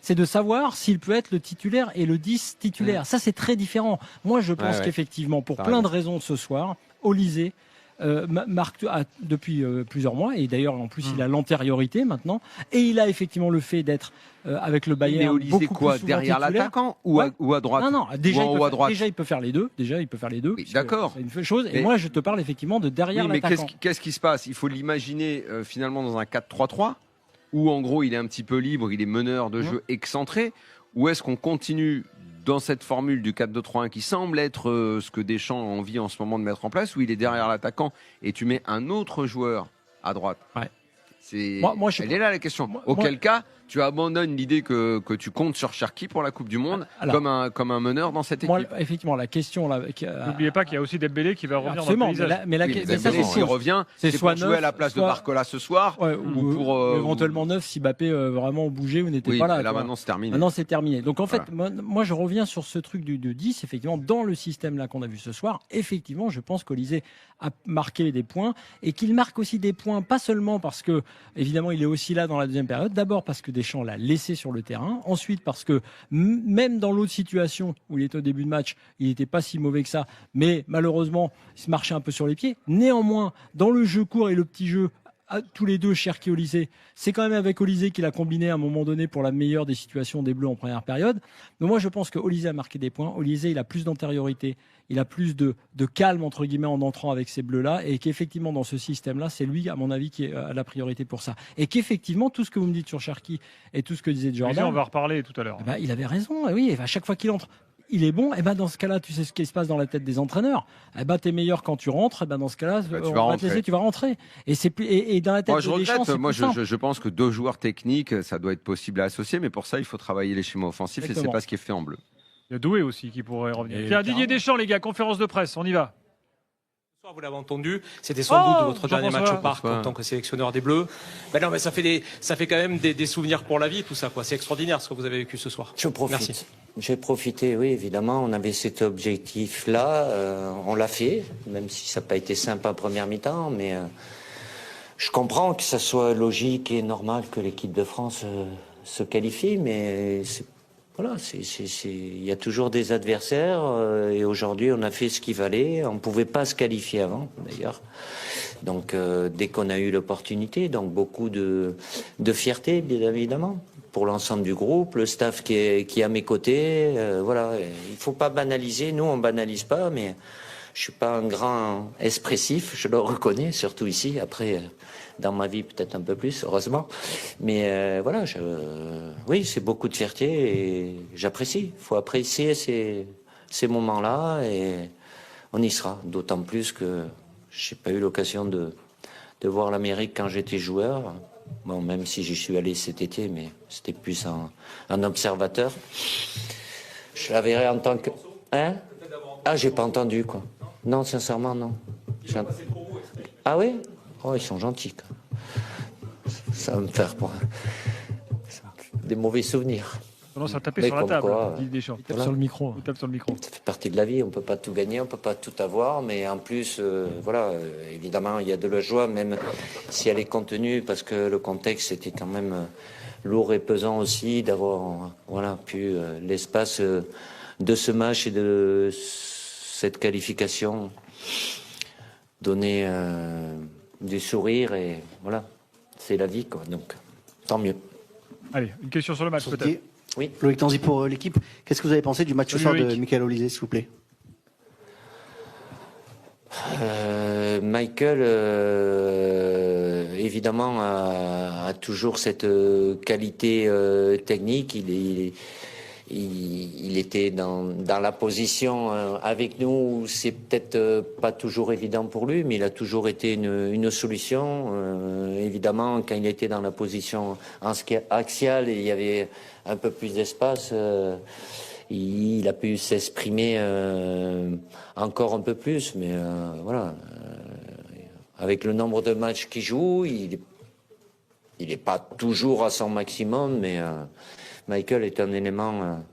C'est de savoir s'il peut être le titulaire et le 10 titulaire. Ça c'est très différent. Moi je pense qu'effectivement, pour plein de raisons ce soir, Olysée marque depuis plusieurs mois, et d'ailleurs en plus il a l'antériorité maintenant, et il a effectivement le fait d'être avec le Bayern beaucoup plus souvent derrière l'attaquant ou à droite? Non, déjà il peut faire les deux. Oui, d'accord. C'est une chose. Et moi je te parle effectivement de derrière l'attaquant. Mais qu'est-ce qui se passe? Il faut l'imaginer finalement dans un 4-3-3 où en gros il est un petit peu libre, il est meneur de jeu excentré, ou est-ce qu'on continue dans cette formule du 4-2-3-1 qui semble être ce que Deschamps a envie en ce moment de mettre en place, où il est derrière l'attaquant et tu mets un autre joueur à droite? Elle est là la question. Auquel cas, tu abandonnes l'idée que tu comptes sur Cherki pour la Coupe du Monde comme un meneur dans cette équipe. Effectivement, la question là. N'oubliez pas qu'il y a aussi Dembélé qui va revenir Absolument, dans le paysage. S'il revient, c'est pour jouer à la place de Barcola ce soir, ou pour éventuellement neuf si Mbappé vraiment bougeait ou n'était pas là. Là maintenant c'est terminé. Maintenant c'est terminé. Donc en fait, moi je reviens sur ce truc du 10. Effectivement, dans le système là qu'on a vu ce soir, effectivement, je pense qu'Olysée a marqué des points et qu'il marque aussi des points, pas seulement parce que évidemment il est aussi là dans la deuxième période. D'abord parce que Deschamps l'a laissé sur le terrain. Ensuite parce que même dans l'autre situation où il était au début de match, il n'était pas si mauvais que ça, mais malheureusement il se marchait un peu sur les pieds. Néanmoins, dans le jeu court et le petit jeu, tous les deux, Cherki et Olysée, c'est quand même avec Olysée qu'il a combiné à un moment donné pour la meilleure des situations des Bleus en première période. Donc moi je pense que Olysée a marqué des points. Olysée, il a plus d'antériorité, il a plus de calme entre guillemets en entrant avec ces Bleus-là, et qu'effectivement dans ce système-là, c'est lui à mon avis qui a la priorité pour ça. Et qu'effectivement tout ce que vous me dites sur Cherki et tout ce que disait Jordan, on va reparler tout à l'heure. Il avait raison. Oui, à chaque fois qu'il entre, il est bon. Et dans ce cas-là, tu sais ce qui se passe dans la tête des entraîneurs. T'es meilleur quand tu rentres. Dans ce cas-là, tu vas rentrer. Et dans la tête de Deschamps, je pense que deux joueurs techniques, ça doit être possible à associer, mais pour ça, il faut travailler les schémas offensifs. Exactement. Et c'est pas ce qui est fait en bleu. Il y a Doué aussi qui pourrait revenir. Tiens, Didier Deschamps, les gars, conférence de presse, on y va. Vous l'avez entendu, c'était sans doute votre dernier match au parc en tant que sélectionneur des Bleus. Non, mais ça fait quand même des souvenirs pour la vie, tout ça, quoi. C'est extraordinaire ce que vous avez vécu ce soir. Je profite. Merci. J'ai profité, oui, évidemment. On avait cet objectif-là. On l'a fait, même si ça n'a pas été simple en première mi-temps. Mais je comprends que ça soit logique et normal que l'équipe de France se qualifie. Mais il y a toujours des adversaires. Et aujourd'hui, on a fait ce qu'il valait. On ne pouvait pas se qualifier avant, d'ailleurs. Donc, dès qu'on a eu l'opportunité, donc beaucoup de fierté, bien évidemment, pour l'ensemble du groupe, le staff qui est à mes côtés. Il ne faut pas banaliser. Nous, on ne banalise pas, mais je ne suis pas un grand expressif, je le reconnais, surtout ici. Après, dans ma vie, peut-être un peu plus, heureusement. Mais oui, c'est beaucoup de fierté et j'apprécie. Il faut apprécier ces moments-là et on y sera. D'autant plus que je n'ai pas eu l'occasion de voir l'Amérique quand j'étais joueur. Bon, même si j'y suis allé cet été, mais c'était plus un observateur. Je la verrai en tant que... j'ai pas entendu, quoi. Non, sincèrement, non. Ah oui? Oh, ils sont gentils. Ça va me faire des mauvais souvenirs. Non, ça taper sur la table. Il tape sur le micro. Ça fait partie de la vie. On peut pas tout gagner, on peut pas tout avoir, mais en plus, évidemment, il y a de la joie, même si elle est contenue, parce que le contexte était quand même lourd et pesant aussi, d'avoir pu l'espace de ce match et de cette qualification donner du sourire et voilà, c'est la vie, quoi. Donc, tant mieux. Allez, une question sur le match peut-être. Oui. Loïc Tanzi pour l'équipe. Qu'est-ce que vous avez pensé du match ce soir de Michael Olysée, s'il vous plaît? Michael, évidemment, a toujours cette qualité technique. il était dans la position avec nous où c'est peut-être pas toujours évident pour lui, mais il a toujours été une solution. Évidemment, quand il était dans la position axiale et il y avait un peu plus d'espace, il a pu s'exprimer encore un peu plus. Mais voilà, avec le nombre de matchs qu'il joue, il n'est pas toujours à son maximum, mais Michael est un élément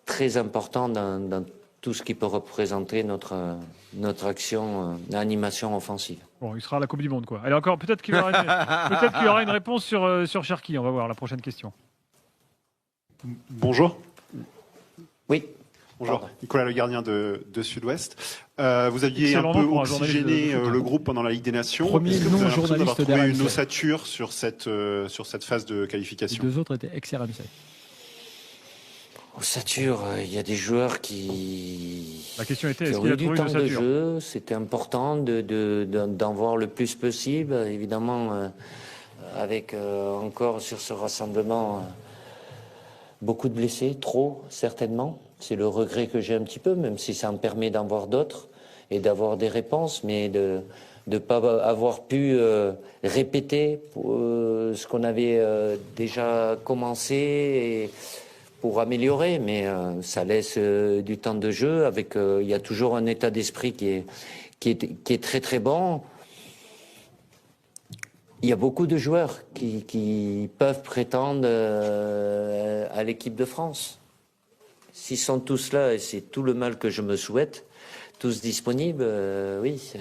très important dans tout ce qui peut représenter notre action d'animation offensive. Bon, il sera à la Coupe du Monde, quoi. Allez, encore, peut-être qu'il y aura une réponse sur Cherki. On va voir la prochaine question. Bonjour. Oui. Bonjour, Pardon. Nicolas Le Gardien de Sud-Ouest. Vous aviez un peu oxygéné le groupe pendant la Ligue des Nations. Premier non-journaliste d'avoir trouvé d'RMC. une ossature sur cette phase de qualification. Les deux autres étaient ex-RMC. Ossature, il y a des joueurs qui. La question était, est-ce ont qu'il a eu du trouvé une temps de ossature ? jeu. C'était important d'en voir le plus possible. Évidemment, avec encore sur ce rassemblement beaucoup de blessés, trop certainement. C'est le regret que j'ai un petit peu, même si ça me permet d'en voir d'autres et d'avoir des réponses, mais de ne pas avoir pu répéter ce qu'on avait déjà commencé et pour améliorer. Mais ça laisse du temps de jeu. Il y a toujours un état d'esprit qui est très très bon. Il y a beaucoup de joueurs qui peuvent prétendre à l'équipe de France. S'ils sont tous là, et c'est tout le mal que je me souhaite, tous disponibles, oui, ça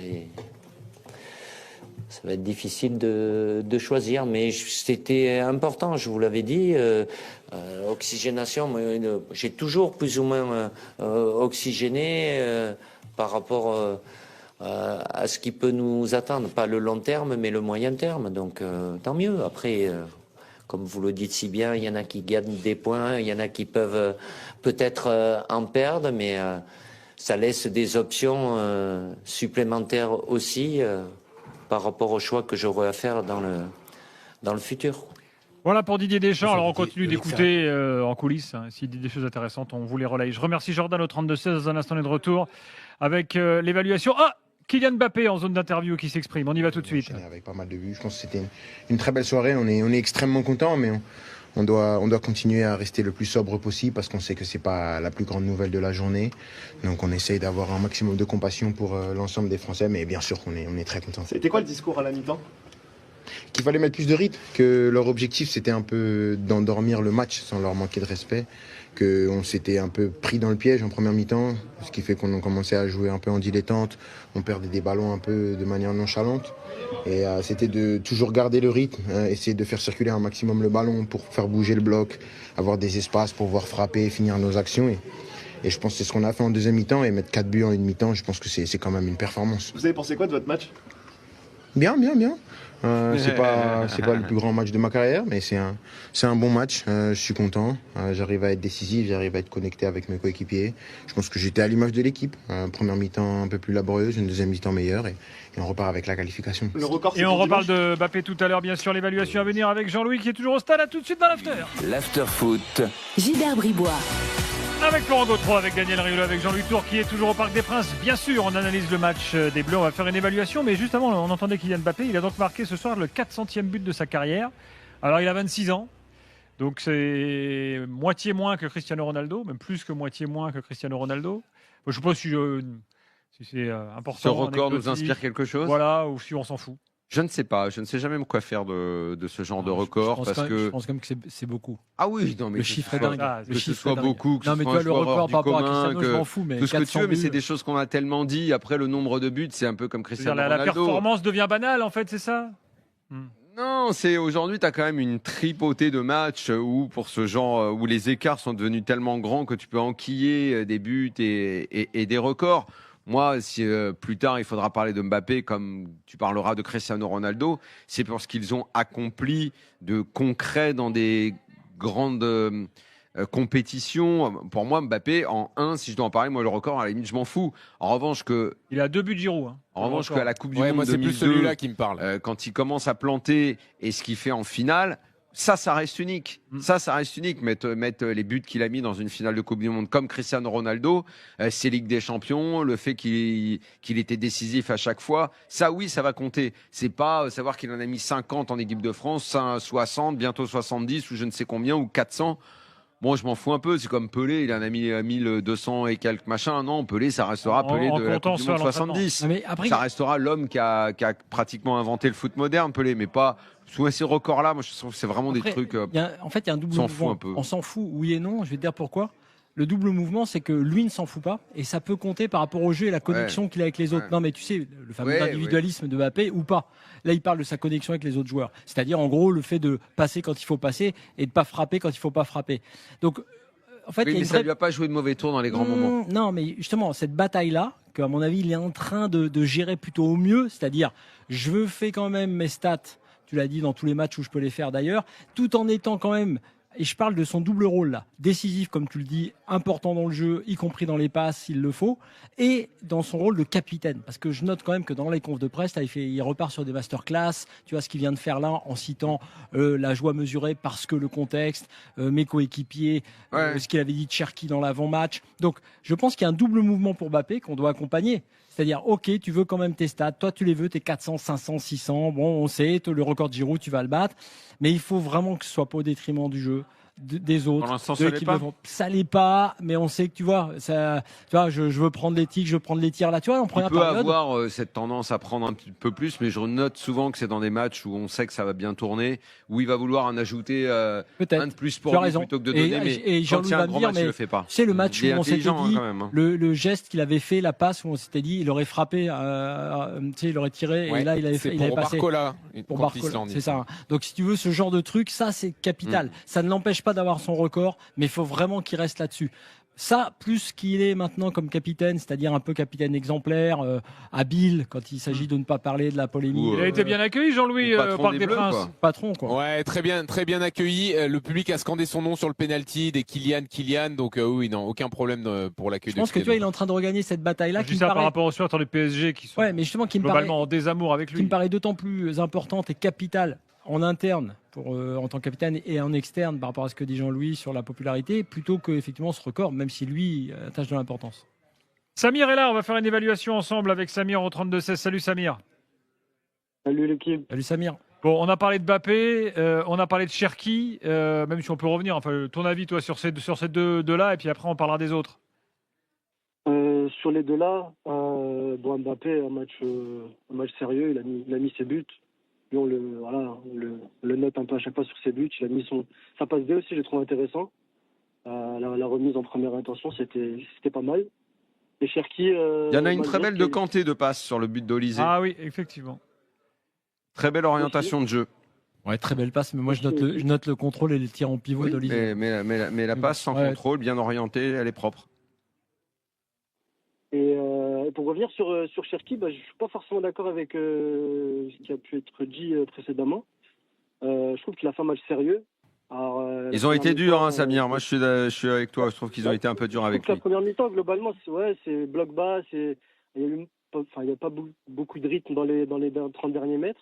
va être difficile de choisir. Mais c'était important, je vous l'avais dit. Oxygénation, j'ai toujours plus ou moins oxygéné par rapport à ce qui peut nous attendre. Pas le long terme, mais le moyen terme. Donc, tant mieux. Après, comme vous le dites si bien, il y en a qui gagnent des points, il y en a qui peuvent peut-être en perdre, mais ça laisse des options supplémentaires aussi par rapport au choix que j'aurai à faire dans le futur. Voilà pour Didier Deschamps. Alors on continue d'écouter en coulisses. S'il dit des choses intéressantes, on vous les relaye. Je remercie Jordan au 32-16. Dans un instant, on est de retour avec l'évaluation. Kylian Mbappé en zone d'interview qui s'exprime. On y va tout de suite. Avec pas mal de buts. Je pense que c'était une très belle soirée. On est extrêmement content, mais on doit continuer à rester le plus sobre possible parce qu'on sait que c'est pas la plus grande nouvelle de la journée. Donc on essaye d'avoir un maximum de compassion pour l'ensemble des Français, mais bien sûr qu'on est très content. C'était quoi le discours à la mi-temps ? Qu'il fallait mettre plus de rythme, que leur objectif c'était un peu d'endormir le match sans leur manquer de respect, qu'on s'était un peu pris dans le piège en première mi-temps, ce qui fait qu'on a commencé à jouer un peu en dilettante, on perdait des ballons un peu de manière nonchalante. Et c'était de toujours garder le rythme, essayer de faire circuler un maximum le ballon pour faire bouger le bloc, avoir des espaces pour pouvoir frapper et finir nos actions. Et je pense que c'est ce qu'on a fait en deuxième mi-temps, et mettre 4 buts en une mi-temps, je pense que c'est quand même une performance. Vous avez pensé quoi de votre match ? Bien. C'est pas le plus grand match de ma carrière, mais c'est un bon match. Je suis content. J'arrive à être décisif, j'arrive à être connecté avec mes coéquipiers. Je pense que j'étais à l'image de l'équipe. Première mi-temps un peu plus laborieuse, une deuxième mi-temps meilleure, et on repart avec la qualification. Et on reparle de Mbappé tout à l'heure, bien sûr, l'évaluation à venir avec Jean-Louis qui est toujours au stade. À tout de suite dans l'after. L'after foot. Gilbert Bribois. Avec Florent Gautreau, avec Daniel Riolo, avec Jean-Louis Tour qui est toujours au Parc des Princes. Bien sûr, on analyse le match des Bleus, on va faire une évaluation. Mais juste avant, on entendait Kylian Mbappé. Il a donc marqué ce soir le 400e but de sa carrière. Alors, il a 26 ans. Donc, c'est moitié moins que Cristiano Ronaldo, même plus que moitié moins que Cristiano Ronaldo. Je ne sais pas si c'est important. Ce record nous inspire quelque chose ? Voilà, ou si on s'en fout. Je ne sais pas, je ne sais jamais quoi faire de ce genre de record je pense quand même que c'est beaucoup. Ah oui, non mais le chiffre est dingue. Que ce soit beaucoup, que non, ce mais soit un le record par rapport à Cristiano, que, je m'en fous, mais tout ce que tu veux, mais c'est des choses qu'on a tellement dit. Après, le nombre de buts, c'est un peu comme Cristiano Ronaldo. La performance devient banale, en fait, c'est ça ? Non, c'est aujourd'hui, tu as quand même une tripotée de matchs où, pour ce genre, où les écarts sont devenus tellement grands que tu peux enquiller des buts et des records. Moi, si plus tard il faudra parler de Mbappé comme tu parleras de Cristiano Ronaldo, c'est parce qu'ils ont accompli de concret dans des grandes compétitions. Pour moi, Mbappé, en 1, si je dois en parler, moi le record, à la limite, je m'en fous. En revanche, il a 2 buts de Giroud. En revanche, qu'à la Coupe du Monde moi, c'est 2002, plus celui-là qui me parle. Quand il commence à planter et ce qu'il fait en finale, Ça reste unique. Ça reste unique. Mettre les buts qu'il a mis dans une finale de Coupe du Monde comme Cristiano Ronaldo, c'est Ligue des Champions, le fait qu'il était décisif à chaque fois, ça oui, ça va compter. C'est pas savoir qu'il en a mis 50 en équipe de France, 60, bientôt 70 ou je ne sais combien, ou 400. Bon, je m'en fous un peu. C'est comme Pelé, il en a mis 1200 et quelques machins. Non, Pelé, ça restera Pelé de la Coupe du Monde 70. Mais après, ça restera l'homme qui a pratiquement inventé le foot moderne, Pelé, mais pas sous ces records-là. Moi, je trouve que c'est vraiment des trucs. En fait, il y a un double mouvement. On s'en fout, oui et non. Je vais te dire pourquoi. Le double mouvement, c'est que lui ne s'en fout pas et ça peut compter par rapport au jeu et la connexion qu'il a avec les autres. Non, mais tu sais, le fameux individualisme de Mbappé ou pas. Là, il parle de sa connexion avec les autres joueurs. C'est-à-dire, en gros, le fait de passer quand il faut passer et de ne pas frapper quand il ne faut pas frapper. Donc, en fait, mais ça ne lui a pas joué de mauvais tour dans les grands moments. Non, mais justement, cette bataille-là, qu'à mon avis, il est en train de gérer plutôt au mieux, c'est-à-dire, je fais quand même mes stats, tu l'as dit dans tous les matchs où je peux les faire d'ailleurs, tout en étant quand même, et je parle de son double rôle là, décisif comme tu le dis, important dans le jeu, y compris dans les passes s'il le faut, et dans son rôle de capitaine. Parce que je note quand même que dans les confs de presse, il repart sur des masterclass, tu vois ce qu'il vient de faire là en citant la joie mesurée parce que le contexte, mes coéquipiers, ce qu'il avait dit de Cherki dans l'avant-match. Donc je pense qu'il y a un double mouvement pour Mbappé qu'on doit accompagner. C'est-à-dire, ok, tu veux quand même tes stats, toi tu les veux, tes 400, 500, 600, bon on sait, le record de Giroud tu vas le battre, mais il faut vraiment que ce soit pas au détriment du jeu, des autres. Pour l'instant, ça l'est pas. Ça l'est pas, mais on sait que tu vois, je veux prendre les tirs, je veux prendre les tirs là, tu vois, en première période. Il peut avoir cette tendance à prendre un petit peu plus, mais je note souvent que c'est dans des matchs où on sait que ça va bien tourner, où il va vouloir en ajouter un de plus pour lui plutôt que de donner, mais quand il y a un grand match, il le fait pas. C'est le match où on s'était dit, le geste qu'il avait fait, la passe où on s'était dit, il aurait frappé, il aurait tiré, et là il avait passé. Pour Barcola, c'est ça. Donc si tu veux ce genre de truc, ça c'est capital. Ça ne l'empêche pas d'avoir son record, mais il faut vraiment qu'il reste là-dessus. Ça, plus qu'il est maintenant comme capitaine, c'est-à-dire un peu capitaine exemplaire, habile quand il s'agit de ne pas parler de la polémique. Il a été bien accueilli, Jean-Louis, au Parc des Princes. Patron, quoi. Ouais, très bien accueilli. Le public a scandé son nom sur le penalty des Kylian. Donc oui, non, aucun problème pour l'accueil. Je pense que tu vois, il est en train de regagner cette bataille-là. Juste ça par rapport aux supporters du PSG qui sont justement, globalement en désamour avec lui. Qui me paraît d'autant plus importante et capitale en interne en tant que capitaine et en externe par rapport à ce que dit Jean-Louis sur la popularité, plutôt que effectivement ce record, même si lui attache de l'importance. Samir est là, on va faire une évaluation ensemble avec Samir au 32-16. Salut Samir. Salut l'équipe. Salut Samir. Bon, on a parlé de Mbappé, on a parlé de Cherki, même si on peut revenir, enfin ton avis toi sur ces deux-là, et puis après on parlera des autres. Sur les deux-là, Mbappé, un match sérieux, il a mis ses buts. Et on le note un peu à chaque fois sur ses buts. Il a mis sa passe D aussi, je le trouve intéressant. La remise en première intention, c'était pas mal. Et Cherki. Il y en a une très belle de Kanté de passe sur le but d'Olysée. Ah oui, effectivement. Très belle orientation de jeu. Ouais, très belle passe, mais moi je note le contrôle et les tirs en pivot d'Olysée. Mais la passe sans contrôle, bien orientée, elle est propre. Et pour revenir sur Cherki, je ne suis pas forcément d'accord avec ce qui a pu être dit précédemment. Je trouve qu'il a fait un match sérieux. Alors, ils ont été durs, Samir. Moi, je suis avec toi. Je trouve qu'ils ont été un peu durs avec lui. La première mi-temps, globalement, c'est bloc bas. Il n'y a pas beaucoup de rythme dans les 30 derniers mètres.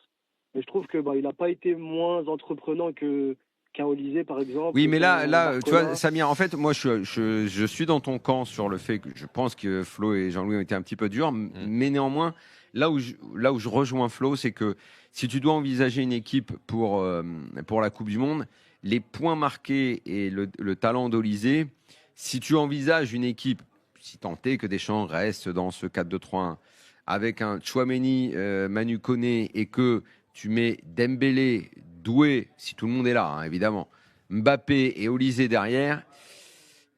Mais je trouve qu'il n'a pas été moins entreprenant qu'un Olysée, par exemple. Oui, mais là, tu vois, Samir, en fait, moi, je suis dans ton camp sur le fait que je pense que Flo et Jean-Louis ont été un petit peu durs, mais néanmoins, là où je rejoins Flo, c'est que si tu dois envisager une équipe pour la Coupe du Monde, les points marqués et le talent d'Olysée, si tu envisages une équipe, si tant est que Deschamps reste dans ce 4-2-3-1, avec un Tchouaméni, Manu Koné, et que tu mets Dembélé, Doué, si tout le monde est là, évidemment, Mbappé et Olysée derrière,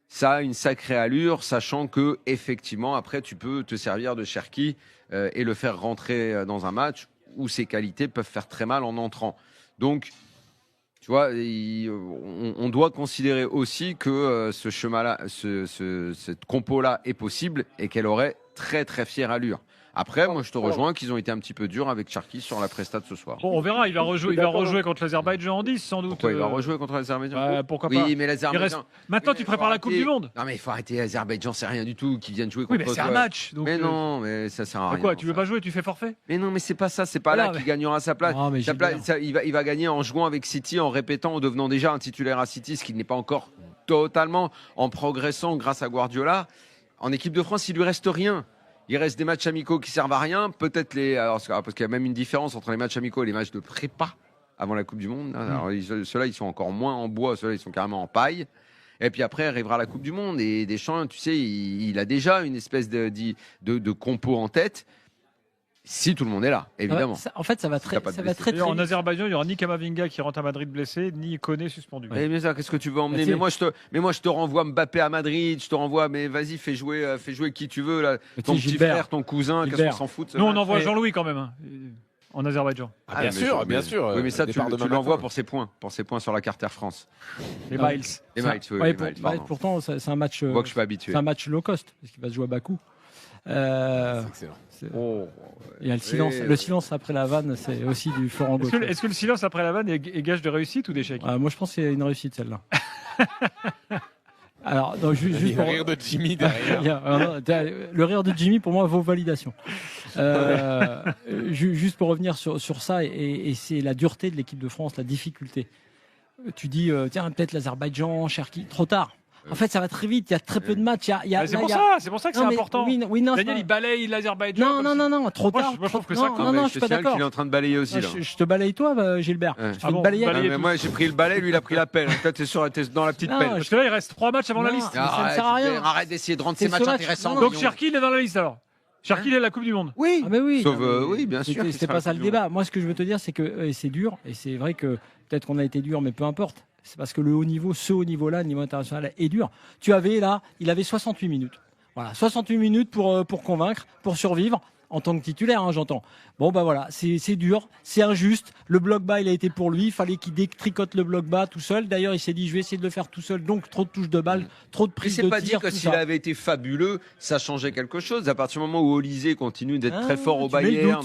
ça a une sacrée allure, sachant que effectivement, après, tu peux te servir de Cherki et le faire rentrer dans un match où ses qualités peuvent faire très mal en entrant. Donc, tu vois, on doit considérer aussi que ce chemin-là, cette compo-là est possible et qu'elle aurait très très fière allure. Après, moi, je te rejoins qu'ils ont été un petit peu durs avec Cherki sur la presta de ce soir. Bon, on verra. Il va rejouer contre l'Azerbaïdjan en 10, sans doute. Pourquoi il va rejouer contre l'Azerbaïdjan? Pourquoi pas? Oui, mais l'Azerbaïdjan. Maintenant, tu prépares la Coupe du Monde. Non, mais il faut arrêter. L'Azerbaïdjan, c'est rien du tout. Qu'ils viennent jouer contre. Oui, mais c'est un match. Donc mais non, mais ça sert à rien. Quoi, tu veux pas jouer? Tu fais forfait? Mais non, mais c'est pas ça. C'est pas là qu'il gagnera sa place. Non, il va gagner en jouant avec City, en répétant, en devenant déjà un titulaire à City, ce qui n'est pas encore totalement en progressant grâce à Guardiola. En équipe de France, il lui reste rien. Il reste des matchs amicaux qui servent à rien. Peut-être parce qu'il y a même une différence entre les matchs amicaux et les matchs de prépa avant la Coupe du Monde. Alors, ceux-là, ils sont encore moins en bois. Ceux-là, ils sont carrément en paille. Et puis après, arrivera la Coupe du Monde. Et Deschamps, tu sais, il a déjà une espèce de compo en tête. Si tout le monde est là, évidemment. En fait, ça va très vite. En Azerbaïdjan, il n'y aura ni Kamavinga qui rentre à Madrid blessé, ni Koné suspendu. Mais ça, qu'est-ce que tu veux emmener? Mais moi, je te renvoie Mbappé à Madrid. Je te renvoie, mais vas-y, fais jouer qui tu veux là. Ton petit frère, ton cousin, qu'est-ce qu'on s'en fout? Nous, on envoie Jean-Louis quand même en Azerbaïdjan. Bien sûr. Oui, mais ça, tu l'envoies pour ses points sur la carte Air France. Les miles. Les miles. Pourtant, c'est un match. Je vois que je suis pas habitué. C'est un match low cost parce qu'il va se jouer à Bakou. C'est excellent. Il y a le silence. Le silence après la vanne, c'est aussi du Florent Gauthier. Est-ce que le silence après la vanne est gage de réussite ou d'échec? Moi, je pense que c'est une réussite celle-là. Alors, juste pour rire de Jimmy derrière. Le rire de Jimmy, pour moi, vaut validation. Juste pour revenir sur ça, et c'est la dureté de l'équipe de France, la difficulté. Tu dis, tiens, peut-être l'Azerbaïdjan, Cherki, trop tard. En fait, ça va très vite. Il y a très peu de matchs. C'est pour ça que c'est important. Daniel, il balaye l'Azerbaïdjan. Non, trop tard. Moi, je trouve que ça. Non, je suis pas d'accord. Il est en train de balayer aussi. Je te balaye toi, Gilbert. Mais moi, j'ai pris le balai, lui, il a pris la pelle. Toi, t'es dans la petite pelle. Parce que là, il reste 3 matchs avant la liste. Ça ne sert à rien. Arrête d'essayer de rendre ces matchs intéressants. Donc, Cherki, il est dans la liste alors. Cherki, il est à la Coupe du Monde. Oui. Sauf, oui, bien sûr. C'est pas ça le débat. Moi, ce que je veux te dire, c'est que c'est dur. Et c'est vrai que peut-être qu'on a été dur, mais peu importe. C'est parce que ce haut niveau-là, le niveau international, est dur. Il avait 68 minutes. Voilà, 68 minutes pour convaincre, pour survivre, en tant que titulaire, j'entends. Bon, voilà, c'est dur, c'est injuste. Le bloc bas, il a été pour lui. Il fallait qu'il détricote le bloc bas tout seul. D'ailleurs, il s'est dit, je vais essayer de le faire tout seul. Donc, trop de touches de balle, trop de prises de tir. C'est pas dit que s'il avait été fabuleux, ça changeait quelque chose. À partir du moment où Olysée continue d'être très fort au Bayern.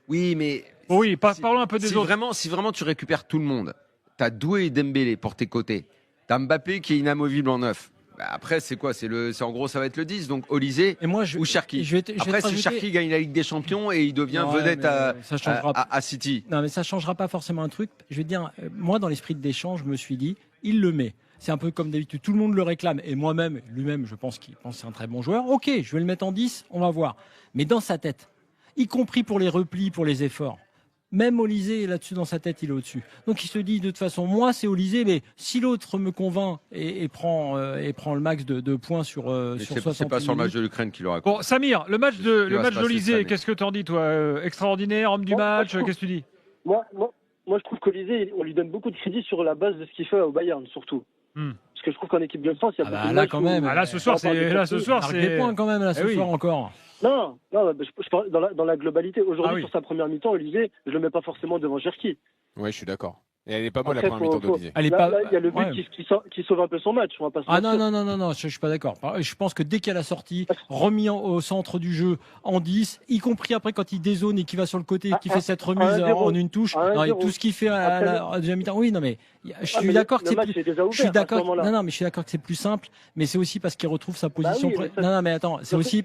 Oui, mais. Oui, parlons un peu des autres. Si vraiment tu récupères tout le monde. T'as Doué et Dembélé pour tes côtés. T'as Mbappé qui est inamovible en 9. Après, c'est quoi? En gros, ça va être le 10. Donc, Olysée ou Cherki. Après, si Cherki gagne la Ligue des Champions et il devient vedette à City. Non, mais ça changera pas forcément un truc. Je vais te dire, moi, dans l'esprit de Deschamps, je me suis dit, il le met. C'est un peu comme d'habitude. Tout le monde le réclame. Et moi-même, lui-même, je pense qu'il pense que c'est un très bon joueur. Ok, je vais le mettre en 10, on va voir. Mais dans sa tête, y compris pour les replis, pour les efforts, même Olysée, là-dessus, dans sa tête, il est au-dessus. Donc il se dit, de toute façon, moi, c'est Olysée, mais si l'autre me convainc et prend le max de points sur 60 c'est pas sur le match de l'Ukraine qu'il aura. Bon, Samir, le match d'Olysée, qu'est-ce que tu en dis, toi? Extraordinaire, homme du match, qu'est-ce que tu dis? Moi, je trouve qu'Olysée, on lui donne beaucoup de crédit sur la base de ce qu'il fait au Bayern, surtout. Parce que je trouve qu'en équipe de France, il y a beaucoup de là, quand même. Là, ce soir, c'est des points quand même, là, ce soir encore. Non, je parle dans la globalité. Aujourd'hui, sur sa première mi-temps, Olysée, je le mets pas forcément devant Cherki. Oui, je suis d'accord. Et elle est pas bonne la première mi-temps d'Olysée. Il y a le but qui sauve un peu son match. On va pas non, je suis pas d'accord. Je pense que dès qu'elle a sorti, remis au centre du jeu en 10, y compris après quand il dézone et qu'il va sur le côté et qu'il fait cette remise en une touche, tout ce qu'il fait à la deuxième mi-temps. Oui, non, mais je suis d'accord que c'est plus. Je suis d'accord. Non, mais je suis d'accord que c'est plus simple, mais c'est aussi parce qu'il retrouve sa position. Non, mais attends, c'est aussi.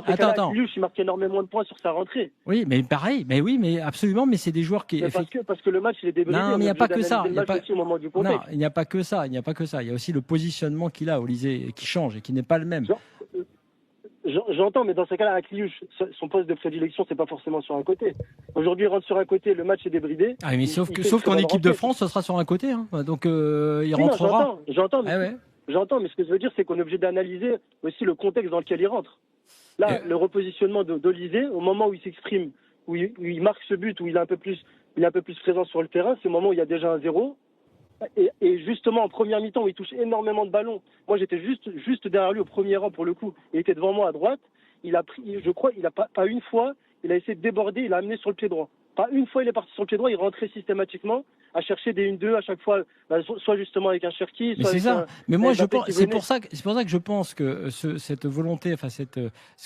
Attends. Il marque énormément de points sur sa rentrée. Oui, mais pareil, oui, absolument, mais c'est des joueurs qui. Parce que le match, il est débridé. Non, mais il n'y a pas que ça. Il n'y a pas que ça. Il n'y a pas que ça. Il y a aussi le positionnement qu'il a, Olysée, qui change et qui n'est pas le même. J'entends, mais dans ce cas-là, Akliouche, son poste de prédilection, c'est pas forcément sur un côté. Aujourd'hui, il rentre sur un côté, le match est débridé. Ah, mais sauf qu'en équipe de France, ce sera sur un côté. Donc, il rentrera. J'entends, mais ce que je veux dire, c'est qu'on est obligé d'analyser aussi le contexte dans lequel il rentre. Là, le repositionnement d'Olysée, au moment où il s'exprime, où il marque ce but, où il est un peu plus présent sur le terrain, c'est au moment où il y a déjà un 0. Et justement, en première mi-temps, où il touche énormément de ballons, moi j'étais juste derrière lui au premier rang pour le coup, il était devant moi à droite, il a pris, je crois, il a pas une fois, il a essayé de déborder, il a amené sur le pied droit. Pas une fois il est parti sur le pied droit, il rentrait systématiquement à chercher des 1-2 à chaque fois, soit justement avec un Cherki, soit c'est avec ça. Mais moi, c'est pour ça que je pense que cette volonté, enfin ce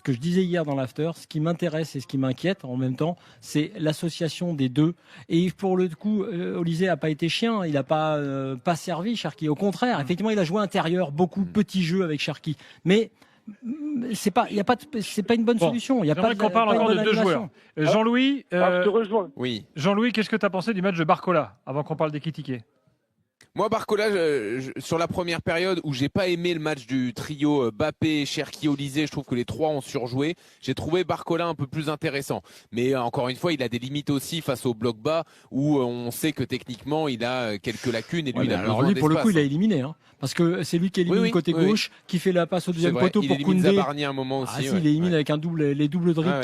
que je disais hier dans l'after, ce qui m'intéresse et ce qui m'inquiète en même temps, c'est l'association des deux. Et pour le coup, Olysée a pas été chien, il a pas servi Cherki. Au contraire, effectivement, il a joué intérieur, beaucoup petit jeu avec Cherki. Mais c'est pas une bonne solution. J'aimerais qu'on parle encore de deux joueurs. Jean-Louis, je te rejoins. Oui. Jean-Louis, qu'est-ce que tu as pensé du match de Barcola avant qu'on parle d'Ekitike? Moi, Barcola, sur la première période où j'ai pas aimé le match du trio Bappé, Cherki, Olysée, je trouve que les trois ont surjoué. J'ai trouvé Barcola un peu plus intéressant. Mais encore une fois, il a des limites aussi face au bloc bas où on sait que techniquement, il a quelques lacunes et lui, il a besoin d'espace. Pour le coup, il a éliminé. Parce que c'est lui qui élimine côté gauche, qui fait la passe au deuxième poteau pour Koundé. Zabarni à un moment aussi. Il élimine avec les doubles dribbles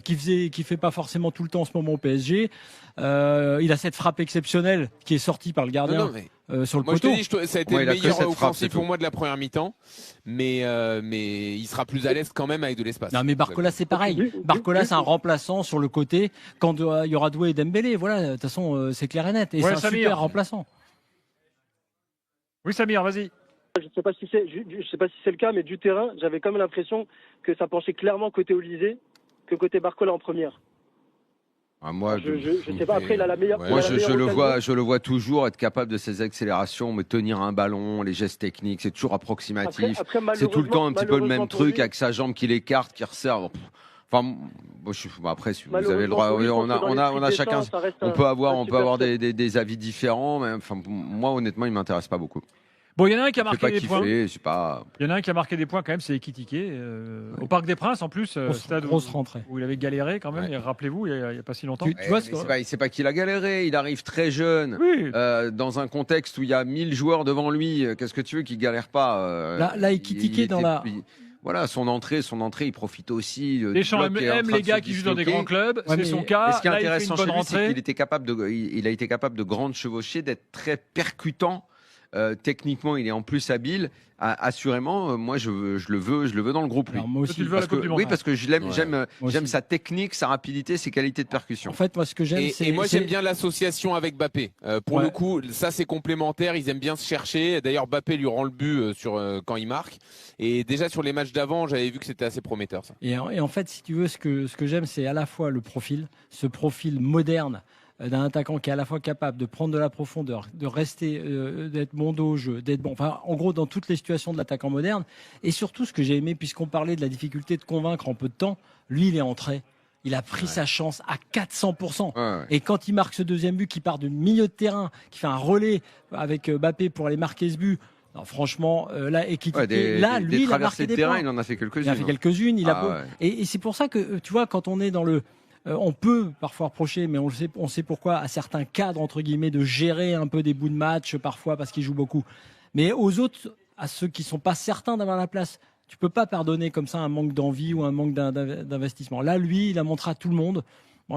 qui fait pas forcément tout le temps en ce moment au PSG. Il a cette frappe exceptionnelle qui est sortie par le gardien. Sur le poteau. Je te dis, ça a été le meilleur offensif pour moi de la première mi-temps, mais il sera plus à l'aise quand même avec de l'espace. Non, mais Barcola c'est pareil. Barcola c'est un remplaçant sur le côté quand il y aura Doué et Dembélé. Voilà, de toute façon c'est clair et net. Et c'est un super remplaçant. Oui, Samir, vas-y. Je sais pas si c'est le cas, mais du terrain, j'avais quand même l'impression que ça penchait clairement côté Olysée que côté Barcola en première. Moi, je sais pas. Après, il a la meilleure. Moi, je le vois toujours être capable de ses accélérations, mais tenir un ballon, les gestes techniques, c'est toujours approximatif. C'est tout le temps un petit peu le même truc avec sa jambe qui l'écarte, qui resserre. Enfin, après, vous avez le droit. On a chacun. On peut avoir des avis différents, mais enfin, moi, honnêtement, il m'intéresse pas beaucoup. Bon, il y en a un qui a marqué des points. Il y en a un qui a marqué des points quand même, c'est Ekitike. Au Parc des Princes, en plus, stade où il avait galéré quand même. Rappelez-vous, il n'y a pas si longtemps. C'est pas qu'il a galéré. Il arrive très jeune, dans un contexte où il y a 1000 joueurs devant lui. Qu'est-ce que tu veux qu'il galère pas Là, Ekitike dans la. Voilà, son entrée, il profite aussi. Deschamps aime les gars qui jouent dans des grands clubs, c'est son cas. Ce qui est intéressant chez lui, c'est qu'il a été capable de grandes chevauchées, d'être très percutant. Techniquement, il est en plus habile. Assurément, moi, je le veux dans le groupe. Lui. Alors, moi aussi, tu le veux à la Coupe du Monde. Oui, parce que j'aime sa technique, sa rapidité, ses qualités de percussion. En fait, moi, ce que j'aime, et moi, j'aime bien l'association avec Bappé. Pour le coup, ça, c'est complémentaire. Ils aiment bien se chercher. D'ailleurs, Bappé lui rend le but quand il marque. Et déjà sur les matchs d'avant, j'avais vu que c'était assez prometteur. Ça. Et en fait, si tu veux, ce que j'aime, c'est à la fois ce profil moderne. D'un attaquant qui est à la fois capable de prendre de la profondeur, de rester, d'être bon dos au jeu, d'être bon, enfin, en gros, dans toutes les situations de l'attaquant moderne. Et surtout, ce que j'ai aimé, puisqu'on parlait de la difficulté de convaincre en peu de temps, lui, il est entré. Il a pris sa chance à 400%. Et quand il marque ce deuxième but, qui part du milieu de terrain, qui fait un relais avec Mbappé pour aller marquer ce but. Non, franchement, là, Ekitike, lui, il a marqué des points. Il en a fait quelques-unes. Et c'est pour ça que, tu vois, quand on est dans le... on peut parfois reprocher, mais on sait pourquoi, à certains cadres, entre guillemets, de gérer un peu des bouts de match, parfois, parce qu'ils jouent beaucoup. Mais aux autres, à ceux qui ne sont pas certains d'avoir la place, tu ne peux pas pardonner comme ça un manque d'envie ou un manque d'investissement. Là, lui, il a montré à tout le monde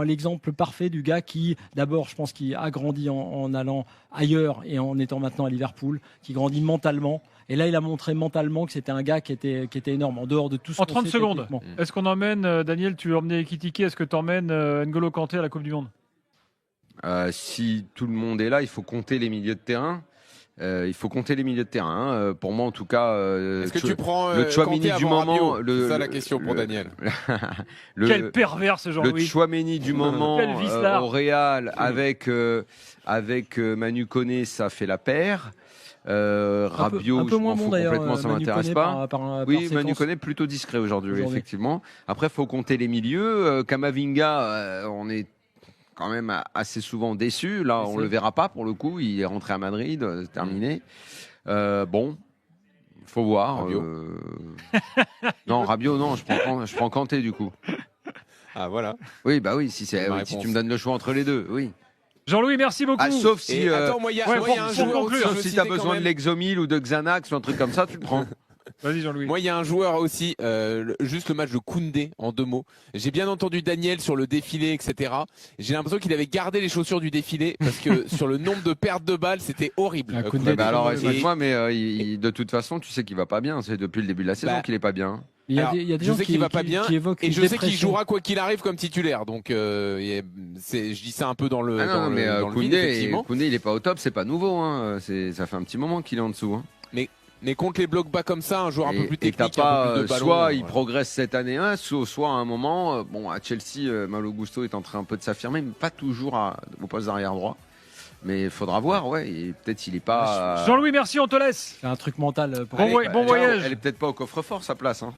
l'exemple parfait du gars qui, d'abord, je pense qu'il a grandi en allant ailleurs et en étant maintenant à Liverpool, qui grandit mentalement. Et là, il a montré mentalement que c'était un gars qui était énorme, en dehors de tout ce qu'on sait. En 30 secondes, est-ce qu'on emmène, Daniel, tu veux emmener Ekitike, est-ce que tu emmènes N'Golo Kanté à la Coupe du Monde? Si tout le monde est là, il faut compter les milieux de terrain. Pour moi, en tout cas, est-ce que tu prends le Tchouaméni du moment. C'est ça la question pour Daniel. Quel pervers ce Jean-Louis. Le Tchouaméni du moment au Real avec Manu Koné, ça fait la paire. Rabiot, un peu moins bon d'ailleurs. Complètement, ça m'intéresse pas. Oui, Manu Koné plutôt discret aujourd'hui, effectivement. Après, faut compter les milieux. Camavinga, on est quand même assez souvent déçu. Là, on le verra pas pour le coup. Il est rentré à Madrid, terminé. Bon, faut voir. Rabiot. Non, Rabiot, non. Je prends Kanté du coup. Ah voilà. Oui, bah oui. Si tu me donnes le choix entre les deux, oui. Jean-Louis, merci beaucoup. Sauf si, attends, moi, il y a un joueur sauf si tu as besoin de l'Exomil ou de Xanax ou un truc comme ça, tu le prends. Vas-y Jean-Louis. Moi, il y a un joueur aussi, juste le match de Koundé en 2 mots. J'ai bien entendu Daniel sur le défilé, etc. J'ai l'impression qu'il avait gardé les chaussures du défilé parce que sur le nombre de pertes de balles, c'était horrible. Koundé, alors, excuse-moi, mais de toute façon, tu sais qu'il va pas bien. C'est depuis le début de la saison qu'il est pas bien. Il y a des gens qui va pas bien et je sais qu'il dépression. jouera quoi qu'il arrive comme titulaire. Donc je dis ça un peu dans le dans le Koundé, vide, effectivement. Koundé, il est pas au top, c'est pas nouveau. Hein. Ça fait un petit moment qu'il est en dessous. Hein. Mais contre les blocs bas comme ça, un joueur un peu plus technique, t'as un peu plus de ballon, soit il progresse cette année, soit à un moment, à Chelsea, Malo Gusto est en train un peu de s'affirmer, mais pas toujours au poste d'arrière droit. Mais il faudra voir, et peut-être il est pas. Jean-Louis, merci, on te laisse. C'est un truc mental. Bon voyage. Elle est peut-être pas au coffre-fort sa place. Hein.